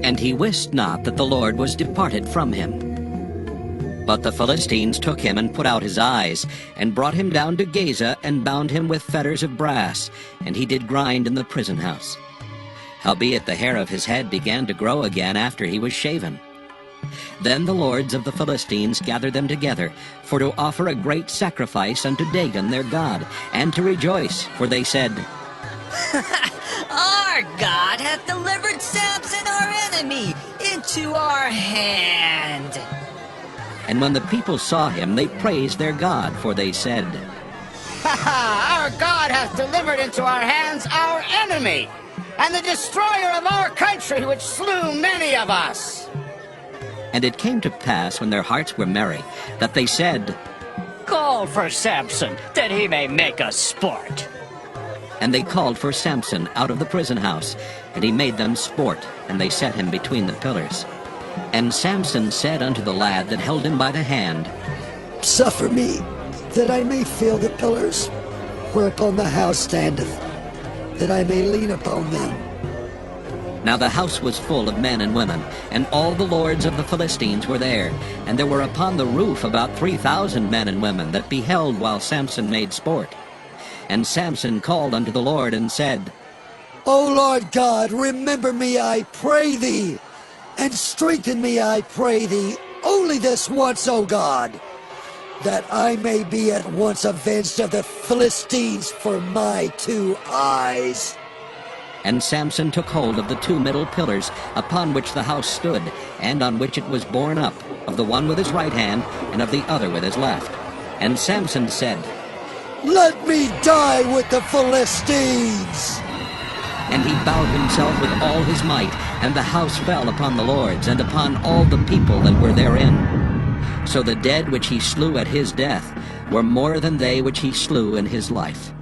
And he wist not that the Lord was departed from him. But the Philistines took him, and put out his eyes, and brought him down to Gaza, and bound him with fetters of brass, and he did grind in the prison house. Howbeit the hair of his head began to grow again after he was shaven. Then the lords of the Philistines gathered them together, for to offer a great sacrifice unto Dagon their god, and to rejoice, for they said, Our God hath delivered Samson our enemy into our hand. And when the people saw him, they praised their God, for they said, Our God hath delivered into our hands our enemy, and the destroyer of our country, which slew many of us. And it came to pass, when their hearts were merry, that they said, Call for Samson, that he may make us sport. And they called for Samson out of the prison house, and he made them sport, and they set him between the pillars. And Samson said unto the lad that held him by the hand, Suffer me, that I may feel the pillars, whereupon the house standeth, that I may lean upon them. Now the house was full of men and women, and all the lords of the Philistines were there, and there were upon the roof about 3,000 men and women that beheld while Samson made sport. And Samson called unto the Lord, and said, O Lord God, remember me, I pray thee, and strengthen me, I pray thee, only this once, O God, that I may be at once avenged of the Philistines for my 2 eyes. And Samson took hold of the 2 middle pillars upon which the house stood, and on which it was borne up, of the one with his right hand, and of the other with his left. And Samson said, Let me die with the Philistines! And he bowed himself with all his might, and the house fell upon the lords, and upon all the people that were therein. So the dead which he slew at his death were more than they which he slew in his life.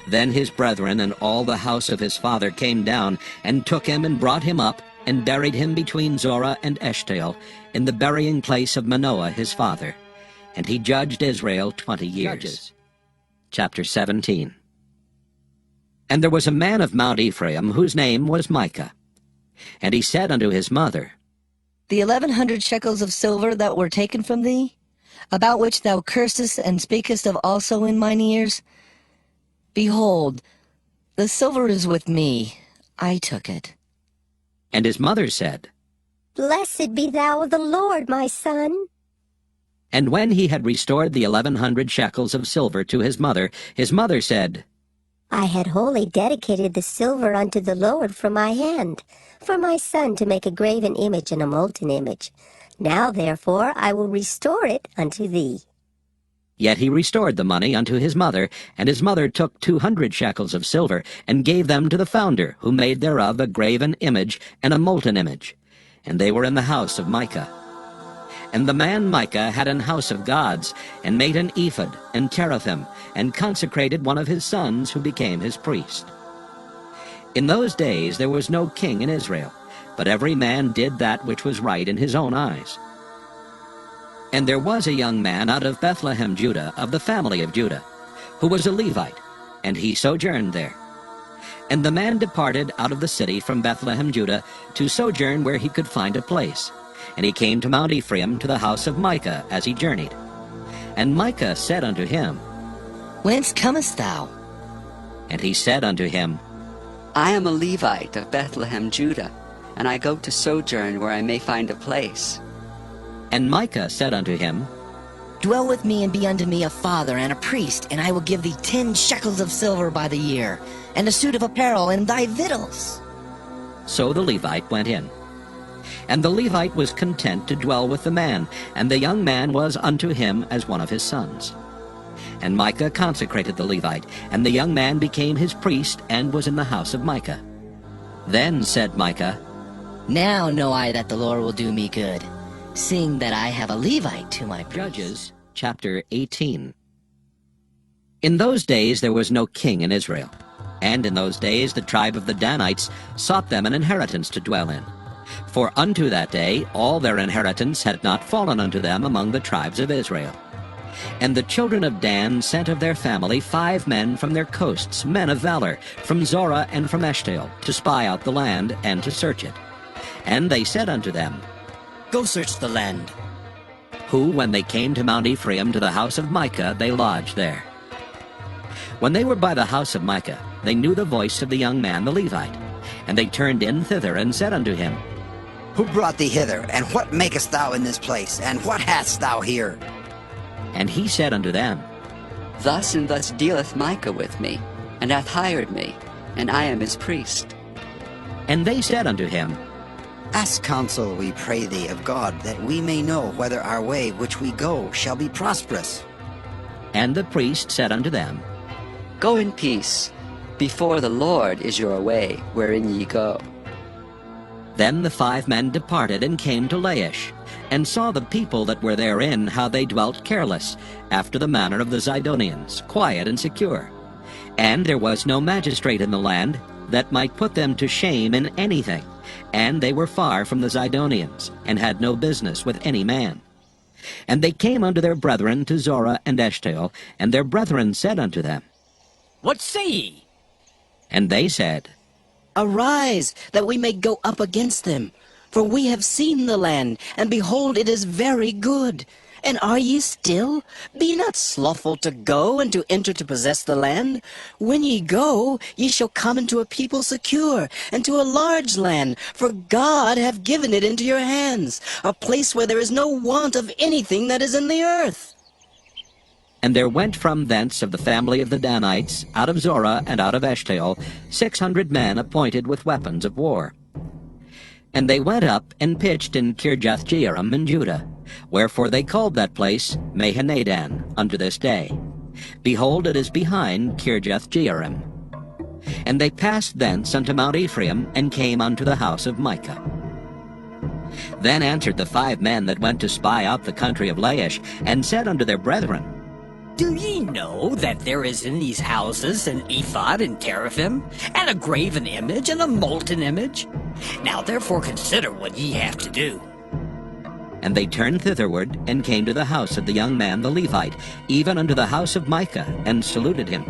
Then his brethren and all the house of his father came down, and took him, and brought him up, and buried him between Zorah and Eshtaol, in the burying place of Manoah his father. And he judged Israel 20 years. Judges. Chapter 17. And there was a man of Mount Ephraim, whose name was Micah. And he said unto his mother, The 1,100 shekels of silver that were taken from thee, about which thou cursest and speakest of also in mine ears, behold, the silver is with me, I took it. And his mother said, Blessed be thou of the Lord, my son. And when he had restored the 1,100 shekels of silver to his mother said, I had wholly dedicated the silver unto the Lord from my hand, for my son to make a graven image and a molten image. Now therefore I will restore it unto thee. Yet he restored the money unto his mother, and his mother took 200 shekels of silver, and gave them to the founder, who made thereof a graven image and a molten image. And they were in the house of Micah. And the man Micah had an house of gods, and made an ephod and teraphim, and consecrated one of his sons, who became his priest. In those days there was no king in Israel, but every man did that which was right in his own eyes. And there was a young man out of Bethlehem, Judah, of the family of Judah, who was a Levite, and he sojourned there. And the man departed out of the city from Bethlehem, Judah, to sojourn where he could find a place. And he came to Mount Ephraim, to the house of Micah, as he journeyed. And Micah said unto him, Whence comest thou? And he said unto him, I am a Levite of Bethlehem, Judah, and I go to sojourn where I may find a place. And Micah said unto him, Dwell with me and be unto me a father and a priest, and I will give thee 10 shekels of silver by the year, and a suit of apparel and thy victuals. So the Levite went in. And the Levite was content to dwell with the man, and the young man was unto him as one of his sons. And Micah consecrated the Levite, and the young man became his priest, and was in the house of Micah. Then said Micah, Now know I that the Lord will do me good, seeing that I have a Levite to my priest. Judges chapter 18. In those days there was no king in Israel, and in those days the tribe of the Danites sought them an inheritance to dwell in. For unto that day all their inheritance had not fallen unto them among the tribes of Israel. And the children of Dan sent of their family 5 men from their coasts, men of valor, from Zorah and from Eshtaol, to spy out the land and to search it. And they said unto them, Go search the land. Who, when they came to Mount Ephraim, to the house of Micah, they lodged there. When they were by the house of Micah, they knew the voice of the young man the Levite. And they turned in thither, and said unto him, Who brought thee hither, and what makest thou in this place, and what hast thou here? And he said unto them, Thus and thus dealeth Micah with me, and hath hired me, and I am his priest. And they said unto him, Ask counsel, we pray thee, of God, that we may know whether our way which we go shall be prosperous. And the priest said unto them, Go in peace. Before the Lord is your way, wherein ye go. Then the 5 men departed, and came to Laish, and saw the people that were therein, how they dwelt careless, after the manner of the Zidonians, quiet and secure. And there was no magistrate in the land that might put them to shame in anything, and they were far from the Zidonians, and had no business with any man. And they came unto their brethren to Zorah and Eshtaol, and their brethren said unto them, What say ye? And they said, Arise, that we may go up against them. For we have seen the land, and behold, it is very good. And are ye still? Be not slothful to go, and to enter to possess the land. When ye go, ye shall come into a people secure, and to a large land, for God hath given it into your hands, a place where there is no want of anything that is in the earth. And there went from thence of the family of the Danites, out of Zorah and out of Eshtaol, 600 men appointed with weapons of war. And they went up and pitched in Kirjath-jearim in Judah, wherefore they called that place Mahanadan unto this day. Behold, it is behind Kirjath-jearim. And they passed thence unto Mount Ephraim, and came unto the house of Micah. Then answered the 5 men that went to spy out the country of Laish, and said unto their brethren, Do ye know that there is in these houses an ephod and teraphim, and a graven image and a molten image? Now therefore consider what ye have to do. And they turned thitherward, and came to the house of the young man the Levite, even unto the house of Micah, and saluted him.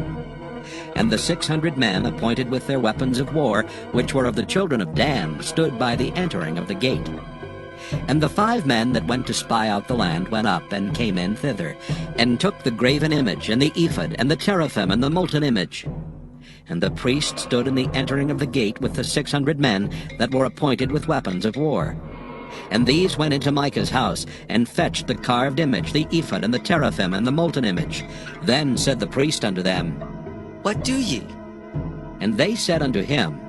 And the 600 men appointed with their weapons of war, which were of the children of Dan, stood by the entering of the gate. And the 5 men that went to spy out the land went up, and came in thither, and took the graven image, and the ephod, and the teraphim, and the molten image. And the priest stood in the entering of the gate with the 600 men that were appointed with weapons of war. And these went into Micah's house, and fetched the carved image, the ephod, and the teraphim, and the molten image. Then said the priest unto them, What do ye? And they said unto him,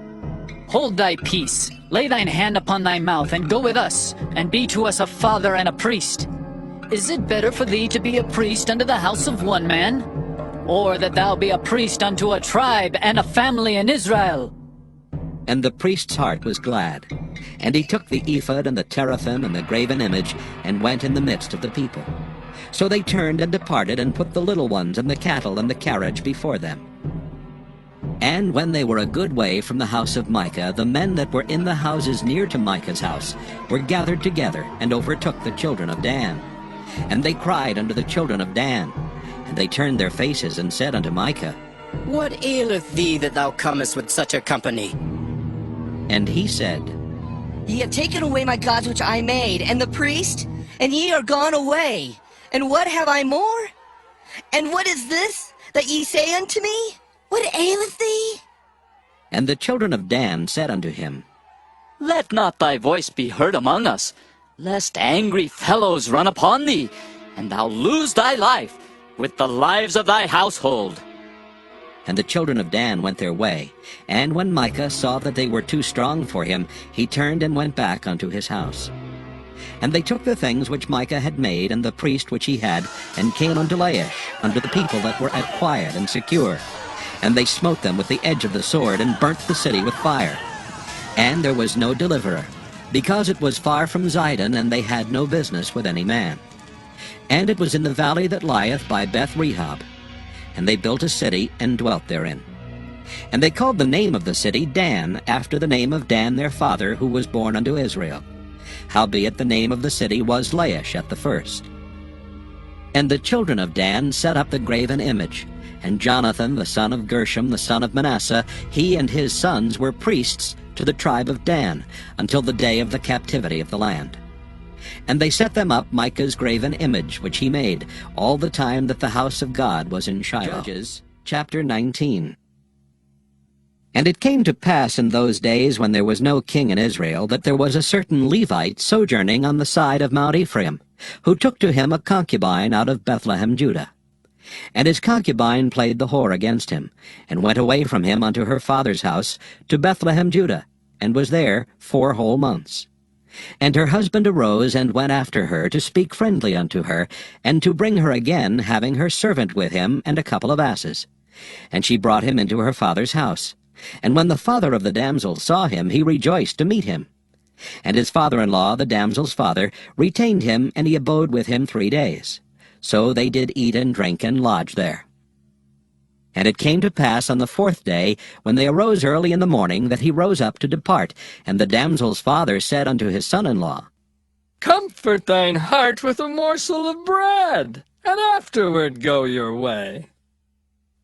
Hold thy peace, lay thine hand upon thy mouth, and go with us, and be to us a father and a priest. Is it better for thee to be a priest unto the house of one man, or that thou be a priest unto a tribe and a family in Israel? And the priest's heart was glad. And he took the ephod and the teraphim and the graven image, and went in the midst of the people. So they turned and departed, and put the little ones and the cattle and the carriage before them. And when they were a good way from the house of Micah, the men that were in the houses near to Micah's house were gathered together, and overtook the children of Dan. And they cried unto the children of Dan. And they turned their faces, and said unto Micah, What aileth thee that thou comest with such a company? And he said, Ye have taken away my gods which I made, and the priest, and ye are gone away. And what have I more? And what is this that ye say unto me? What aileth thee? And the children of Dan said unto him, Let not thy voice be heard among us, lest angry fellows run upon thee, and thou lose thy life with the lives of thy household. And the children of Dan went their way. And when Micah saw that they were too strong for him, he turned and went back unto his house. And they took the things which Micah had made, and the priest which he had, and came unto Laish, unto the people that were at quiet and secure. And they smote them with the edge of the sword, and burnt the city with fire. And there was no deliverer, because it was far from Zidon, and they had no business with any man. And it was in the valley that lieth by Beth-rehob. And they built a city, and dwelt therein. And they called the name of the city Dan, after the name of Dan their father, who was born unto Israel. Howbeit the name of the city was Laish at the first. And the children of Dan set up the graven image. And Jonathan the son of Gershom the son of Manasseh, he and his sons were priests to the tribe of Dan, until the day of the captivity of the land. And they set them up Micah's graven image, which he made, all the time that the house of God was in Shiloh. Judges, chapter 19. And it came to pass in those days, when there was no king in Israel, that there was a certain Levite sojourning on the side of Mount Ephraim, who took to him a concubine out of Bethlehem, Judah. And his concubine played the whore against him, and went away from him unto her father's house to Bethlehem, Judah, and was there 4 whole months. And her husband arose and went after her to speak friendly unto her, and to bring her again, having her servant with him and a couple of asses. And she brought him into her father's house. And when the father of the damsel saw him, he rejoiced to meet him. And his father-in-law, the damsel's father, retained him, and he abode with him 3 days. So they did eat and drink and lodge there. And it came to pass on the 4th day, when they arose early in the morning, that he rose up to depart. And the damsel's father said unto his son-in-law, Comfort thine heart with a morsel of bread, and afterward go your way.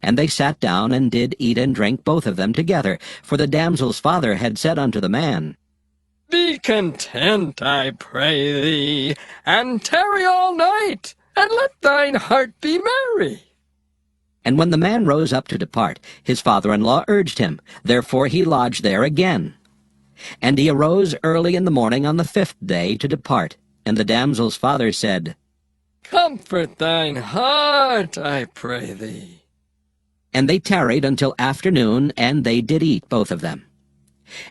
And they sat down, and did eat and drink both of them together. For the damsel's father had said unto the man, Be content, I pray thee, and tarry all night, and let thine heart be merry. And when the man rose up to depart, his father-in-law urged him. Therefore he lodged there again. And he arose early in the morning on the 5th day to depart. And the damsel's father said, Comfort thine heart, I pray thee. And they tarried until afternoon, and they did eat both of them.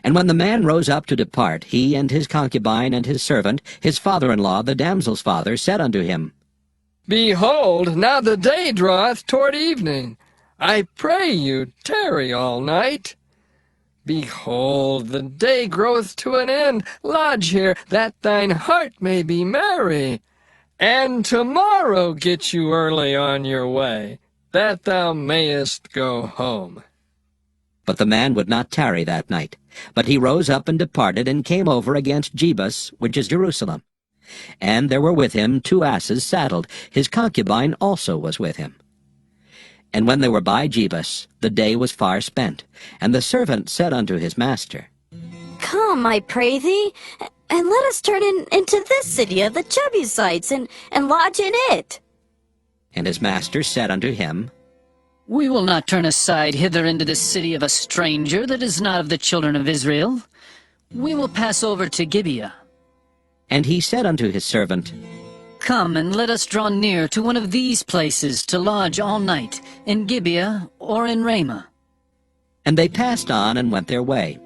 And when the man rose up to depart, he and his concubine and his servant, his father-in-law, the damsel's father, said unto him, Behold, now the day draweth toward evening. I pray you, tarry all night. Behold, the day groweth to an end. Lodge here, that thine heart may be merry. And tomorrow get you early on your way, that thou mayest go home. But the man would not tarry that night. But he rose up and departed, and came over against Jebus, which is Jerusalem. And there were with him 2 asses saddled. His concubine also was with him. And when they were by Jebus, the day was far spent. And the servant said unto his master, Come, I pray thee, and let us turn into this city of the Jebusites, and lodge in it. And his master said unto him, We will not turn aside hither into the city of a stranger that is not of the children of Israel. We will pass over to Gibeah. And he said unto his servant, Come and let us draw near to one of these places to lodge all night, in Gibeah or in Ramah. And they passed on and went their way.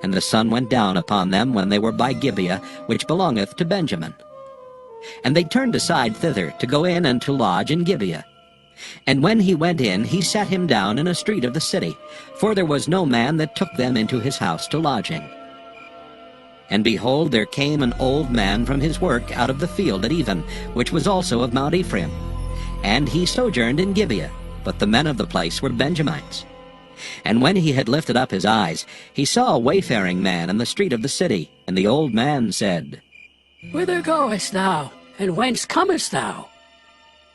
And the sun went down upon them when they were by Gibeah, which belongeth to Benjamin. And they turned aside thither to go in and to lodge in Gibeah. And when he went in, he sat him down in a street of the city, for there was no man that took them into his house to lodging. And behold, there came an old man from his work out of the field at even, which was also of Mount Ephraim. And he sojourned in Gibeah, but the men of the place were Benjamites. And when he had lifted up his eyes, he saw a wayfaring man in the street of the city. And the old man said, Whither goest thou, and whence comest thou?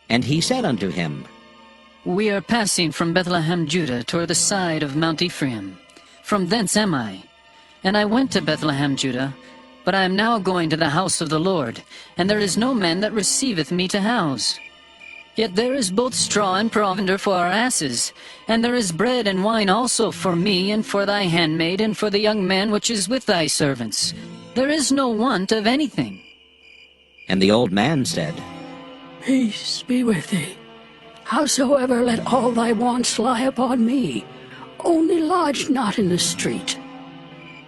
And he said unto him, We are passing from Bethlehem, Judah, toward the side of Mount Ephraim. From thence am I. And I went to Bethlehem, Judah, but I am now going to the house of the Lord, and there is no man that receiveth me to house. Yet there is both straw and provender for our asses, and there is bread and wine also for me, and for thy handmaid, and for the young man which is with thy servants. There is no want of anything. And the old man said, Peace be with thee. Howsoever, let all thy wants lie upon me. Only lodge not in the street.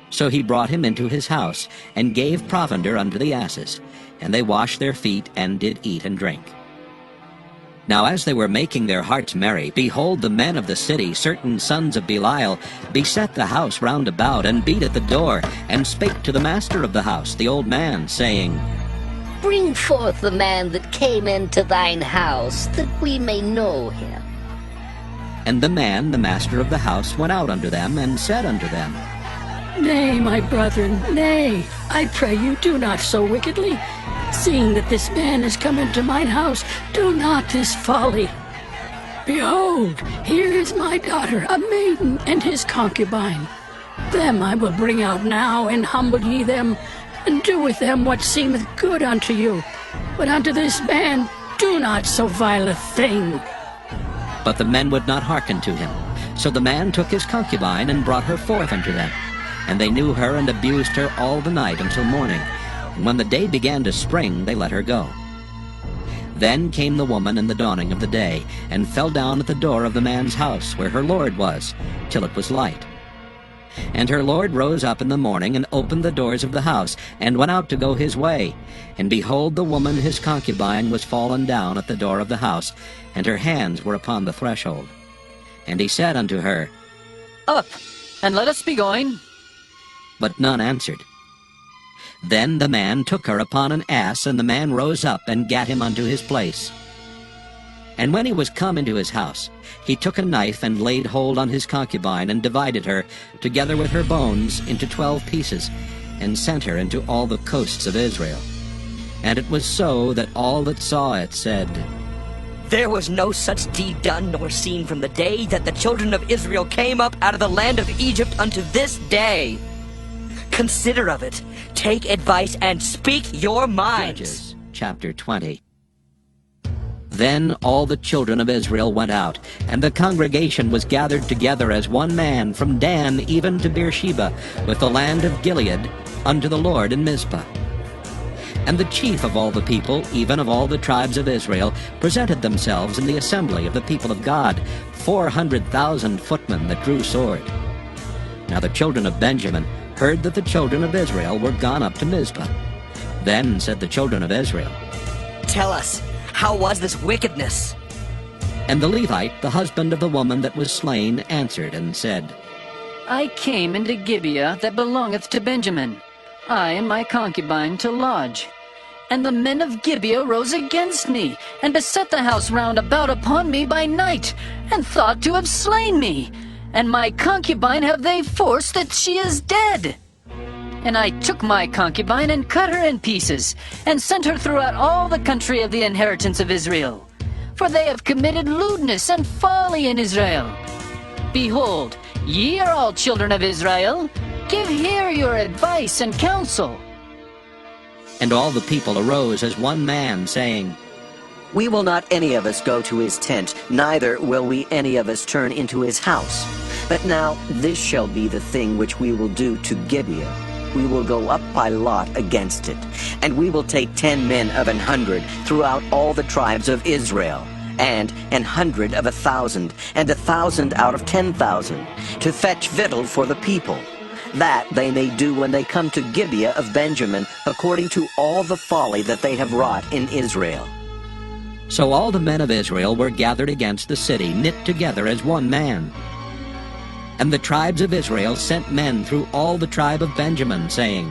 So he brought him into his house, and gave provender unto the asses. And they washed their feet, and did eat and drink. Now as they were making their hearts merry, behold, the men of the city, certain sons of Belial, beset the house round about, and beat at the door, and spake to the master of the house, the old man, saying, Bring forth the man that came into thine house, that we may know him. And the man, the master of the house, went out unto them, and said unto them, Nay, my brethren, nay, I pray you, do not so wickedly. Seeing that this man is come into mine house, do not this folly. Behold, here is my daughter, a maiden, and his concubine. Them I will bring out now, and humble ye them, and do with them what seemeth good unto you. But unto this man do not so vile a thing. But the men would not hearken to him. So the man took his concubine, and brought her forth unto them. And they knew her, and abused her all the night until morning. And when the day began to spring, they let her go. Then came the woman in the dawning of the day, and fell down at the door of the man's house, where her lord was, till it was light. And her lord rose up in the morning, and opened the doors of the house, and went out to go his way. And behold, the woman his concubine was fallen down at the door of the house, and her hands were upon the threshold. And he said unto her, Up, and let us be going. But none answered. Then the man took her upon an ass, and the man rose up, and gat him unto his place. And when he was come into his house, he took a knife, and laid hold on his concubine, and divided her, together with her bones, into 12 pieces, and sent her into all the coasts of Israel. And it was so that all that saw it said, There was no such deed done nor seen from the day that the children of Israel came up out of the land of Egypt unto this day. Consider of it, take advice, and speak your minds. Judges, chapter 20. Then all the children of Israel went out, and the congregation was gathered together as one man, from Dan even to Beersheba, with the land of Gilead, unto the Lord in Mizpah. And the chief of all the people, even of all the tribes of Israel, presented themselves in the assembly of the people of God, 400,000 footmen that drew sword. Now the children of Benjamin heard that the children of Israel were gone up to Mizpah. Then said the children of Israel, Tell us, how was this wickedness? And the Levite, the husband of the woman that was slain, answered and said, I came into Gibeah that belongeth to Benjamin, I and my concubine to lodge. And the men of Gibeah rose against me, and beset the house round about upon me by night, and thought to have slain me. And my concubine have they forced that she is dead. And I took my concubine, and cut her in pieces, and sent her throughout all the country of the inheritance of Israel. For they have committed lewdness and folly in Israel. Behold, ye are all children of Israel. Give here your advice and counsel. And all the people arose as one man, saying, We will not any of us go to his tent, neither will we any of us turn into his house. But now this shall be the thing which we will do to Gibeah. we will go up by lot against it, and we will take 10 men of 100 throughout all the tribes of Israel, and 100 of 1,000, and 1,000 out of 10,000, to fetch victual for the people, that they may do when they come to Gibeah of Benjamin, according to all the folly that they have wrought in Israel. So all the men of Israel were gathered against the city, knit together as one man. And the tribes of Israel sent men through all the tribe of Benjamin, saying,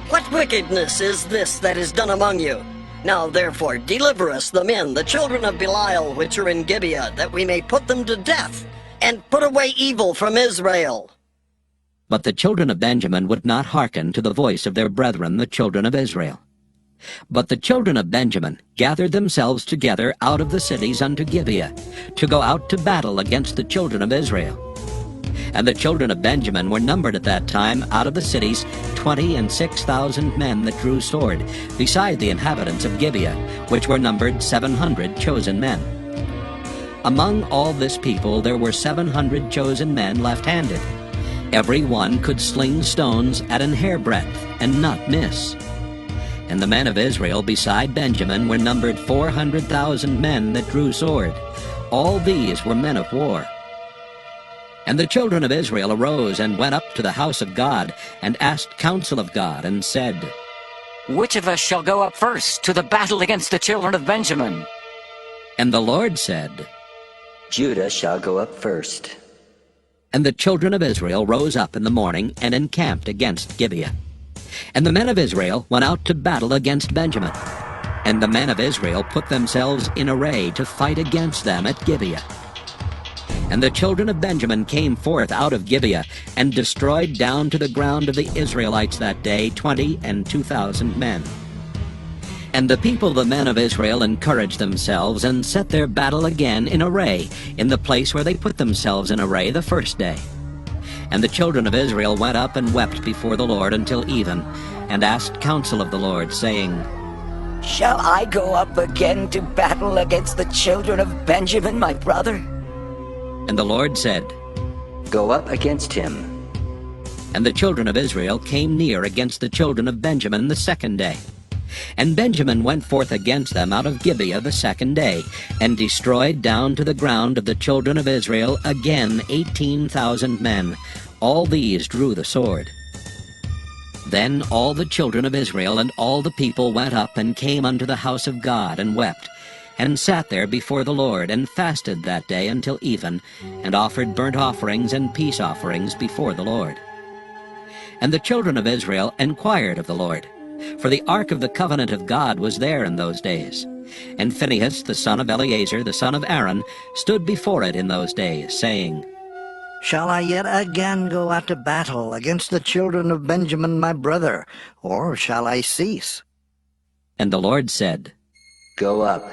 What wickedness is this that is done among you? Now therefore deliver us the men, the children of Belial, which are in Gibeah, that we may put them to death, and put away evil from Israel. But the children of Benjamin would not hearken to the voice of their brethren, the children of Israel. But the children of Benjamin gathered themselves together out of the cities unto Gibeah, to go out to battle against the children of Israel. And the children of Benjamin were numbered at that time out of the cities 26,000 men that drew sword, beside the inhabitants of Gibeah, which were numbered 700 chosen men. Among all this people there were 700 chosen men left-handed. Every one could sling stones at an hairbreadth, and not miss. And the men of Israel beside Benjamin were numbered 400,000 men that drew sword. All these were men of war. And the children of Israel arose and went up to the house of God, and asked counsel of God, and said, Which of us shall go up first to the battle against the children of Benjamin? And the Lord said, Judah shall go up first. And the children of Israel rose up in the morning, and encamped against Gibeah. And the men of Israel went out to battle against Benjamin. And the men of Israel put themselves in array to fight against them at Gibeah. And the children of Benjamin came forth out of Gibeah, and destroyed down to the ground of the Israelites that day 22,000 men. And the people, the men of Israel, encouraged themselves, and set their battle again in array, in the place where they put themselves in array the first day. And the children of Israel went up and wept before the Lord until even, and asked counsel of the Lord, saying, Shall I go up again to battle against the children of Benjamin, my brother? And the Lord said, Go up against him. And the children of Israel came near against the children of Benjamin the second day. And Benjamin went forth against them out of Gibeah the second day, and destroyed down to the ground of the children of Israel again 18,000 men. All these drew the sword. Then all the children of Israel and all the people went up and came unto the house of God, and wept, and sat there before the Lord, and fasted that day until even, and offered burnt offerings and peace offerings before the Lord. And the children of Israel inquired of the Lord, for the ark of the covenant of God was there in those days. And Phinehas, the son of Eleazar, the son of Aaron, stood before it in those days, saying, Shall I yet again go out to battle against the children of Benjamin my brother, or shall I cease? And the Lord said, Go up,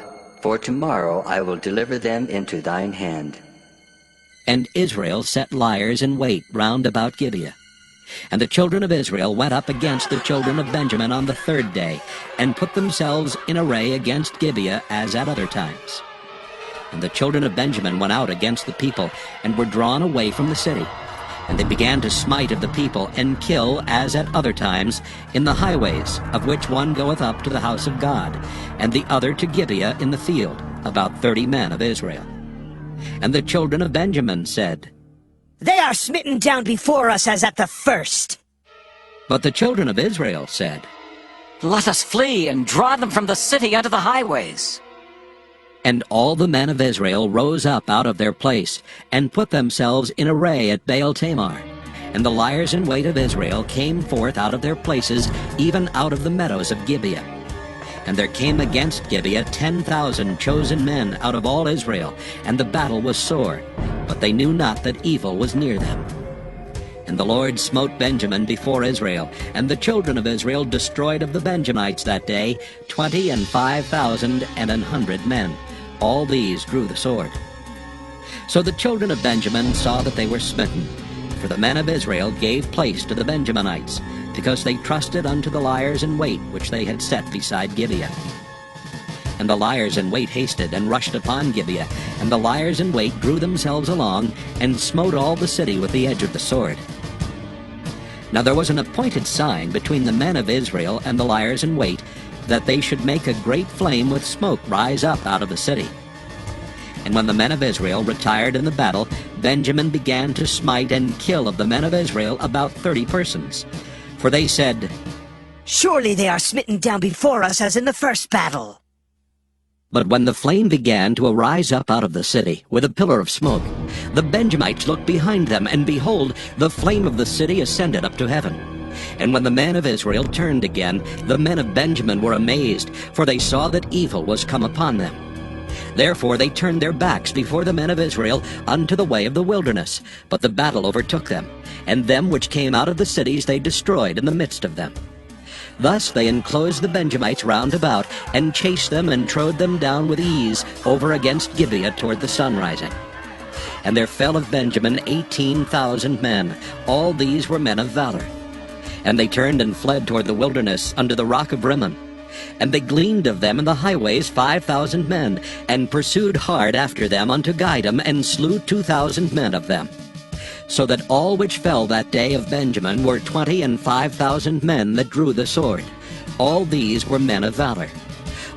for tomorrow I will deliver them into thine hand. And Israel set liers in wait round about Gibeah. And the children of Israel went up against the children of Benjamin on the third day, and put themselves in array against Gibeah as at other times. And the children of Benjamin went out against the people, and were drawn away from the city. And they began to smite of the people, and kill as at other times in the highways, of which one goeth up to the house of God, and the other to Gibeah in the field, about 30 men of Israel. And the children of Benjamin said, They are smitten down before us as at the first. But the children of Israel said, Let us flee, and draw them from the city unto the highways. And all the men of Israel rose up out of their place, and put themselves in array at Baal-Tamar. And the liers in wait of Israel came forth out of their places, even out of the meadows of Gibeah. And there came against Gibeah 10,000 chosen men out of all Israel, and the battle was sore, but they knew not that evil was near them. And the Lord smote Benjamin before Israel, and the children of Israel destroyed of the Benjamites that day 25,100 men. All these drew the sword. So the children of Benjamin saw that they were smitten, for the men of Israel gave place to the Benjaminites, because they trusted unto the liers in wait which they had set beside Gibeah. And the liers in wait hasted and rushed upon Gibeah, and the liers in wait drew themselves along, and smote all the city with the edge of the sword. Now there was an appointed sign between the men of Israel and the liers in wait, that they should make a great flame with smoke rise up out of the city. And when the men of Israel retired in the battle, Benjamin began to smite and kill of the men of Israel about 30 persons. For they said, Surely they are smitten down before us as in the first battle. But when the flame began to arise up out of the city with a pillar of smoke, the Benjamites looked behind them, and behold, the flame of the city ascended up to heaven. And when the men of Israel turned again, the men of Benjamin were amazed, for they saw that evil was come upon them. Therefore they turned their backs before the men of Israel unto the way of the wilderness. But the battle overtook them, and them which came out of the cities they destroyed in the midst of them. Thus they enclosed the Benjamites round about, and chased them and trode them down with ease over against Gibeah toward the sunrising. And there fell of Benjamin 18,000 men. All these were men of valor. And they turned and fled toward the wilderness unto the rock of Rimmon. And they gleaned of them in the highways 5,000 men, and pursued hard after them unto Gidom, and slew 2,000 men of them. So that all which fell that day of Benjamin were 25,000 men that drew the sword. All these were men of valor.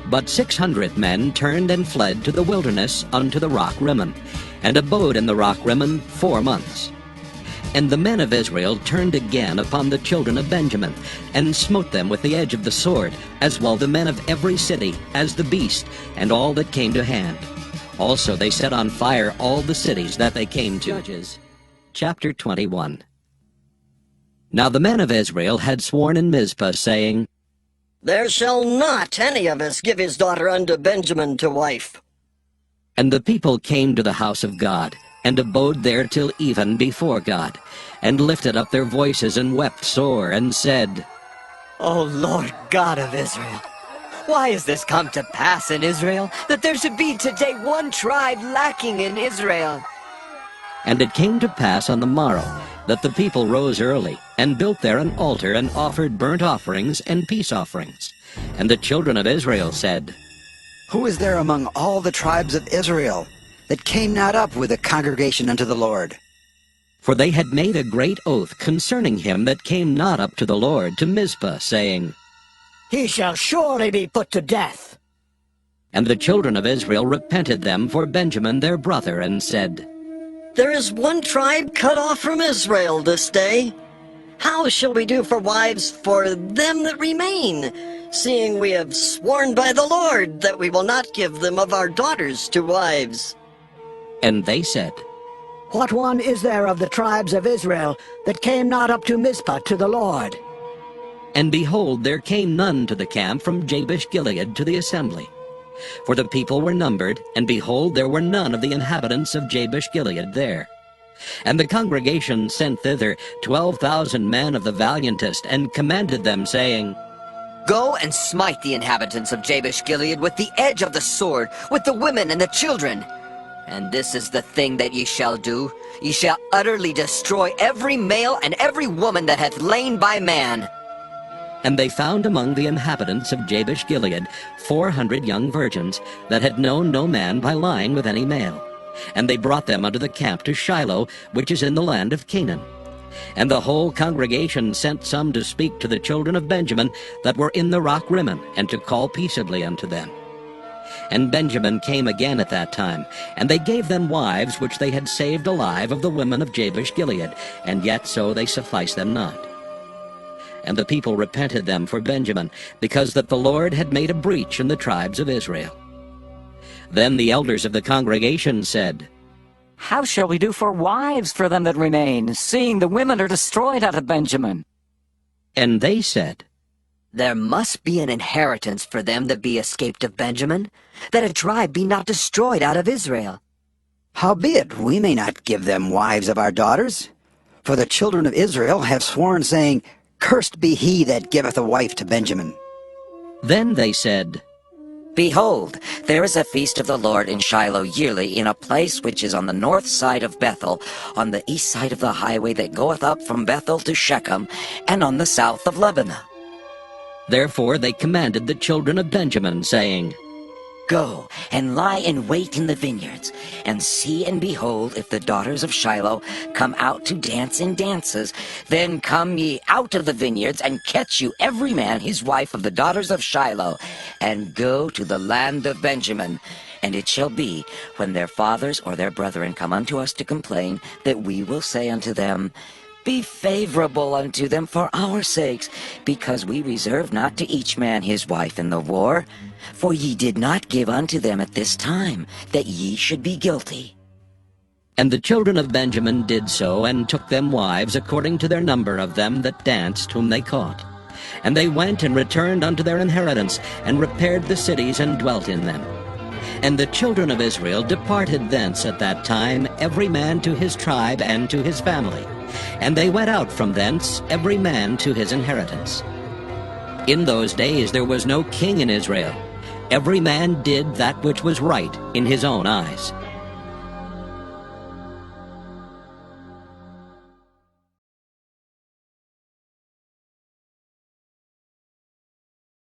But 600 men turned and fled to the wilderness unto the rock Rimmon, and abode in the rock Rimmon 4 months. And the men of Israel turned again upon the children of Benjamin, and smote them with the edge of the sword, as well the men of every city, as the beast, and all that came to hand. Also they set on fire all the cities that they came to. Judges, chapter 21. Now the men of Israel had sworn in Mizpah, saying, There shall not any of us give his daughter unto Benjamin to wife. And the people came to the house of God, and abode there till even before God, and lifted up their voices, and wept sore, and said, O Lord God of Israel, why is this come to pass in Israel, that there should be today one tribe lacking in Israel? And it came to pass on the morrow, that the people rose early, and built there an altar, and offered burnt offerings and peace offerings. And the children of Israel said, Who is there among all the tribes of Israel that came not up with a congregation unto the Lord? For they had made a great oath concerning him that came not up to the Lord to Mizpah, saying, He shall surely be put to death. And the children of Israel repented them for Benjamin their brother, and said, There is one tribe cut off from Israel this day. How shall we do for wives for them that remain, seeing we have sworn by the Lord that we will not give them of our daughters to wives? And they said, What one is there of the tribes of Israel that came not up to Mizpah to the Lord? And behold, there came none to the camp from Jabesh-Gilead to the assembly. For the people were numbered, and behold, there were none of the inhabitants of Jabesh-Gilead there. And the congregation sent thither 12,000 men of the valiantest, and commanded them, saying, Go and smite the inhabitants of Jabesh-Gilead with the edge of the sword, with the women and the children. And this is the thing that ye shall do. Ye shall utterly destroy every male and every woman that hath lain by man. And they found among the inhabitants of Jabesh-Gilead 400 young virgins that had known no man by lying with any male. And they brought them unto the camp to Shiloh, which is in the land of Canaan. And the whole congregation sent some to speak to the children of Benjamin that were in the rock Rimmon, and to call peaceably unto them. And Benjamin came again at that time, and they gave them wives which they had saved alive of the women of Jabesh-Gilead, and yet so they sufficed them not. And the people repented them for Benjamin, because that the Lord had made a breach in the tribes of Israel. Then the elders of the congregation said, How shall we do for wives for them that remain, seeing the women are destroyed out of Benjamin? And they said, There must be an inheritance for them that be escaped of Benjamin, that a tribe be not destroyed out of Israel. Howbeit, we may not give them wives of our daughters. For the children of Israel have sworn, saying, Cursed be he that giveth a wife to Benjamin. Then they said, Behold, there is a feast of the Lord in Shiloh yearly, in a place which is on the north side of Bethel, on the east side of the highway that goeth up from Bethel to Shechem, and on the south of Lebanon. Therefore they commanded the children of Benjamin, saying, Go and lie in wait in the vineyards, and see and behold if the daughters of Shiloh come out to dance in dances. Then come ye out of the vineyards, and catch you every man his wife of the daughters of Shiloh, and go to the land of Benjamin. And it shall be, when their fathers or their brethren come unto us to complain, that we will say unto them, Be favorable unto them for our sakes, because we reserve not to each man his wife in the war. For ye did not give unto them at this time, that ye should be guilty. And the children of Benjamin did so, and took them wives according to their number of them that danced, whom they caught. And they went and returned unto their inheritance, and repaired the cities, and dwelt in them. And the children of Israel departed thence at that time, every man to his tribe and to his family. And they went out from thence, every man to his inheritance. In those days there was no king in Israel. Every man did that which was right in his own eyes.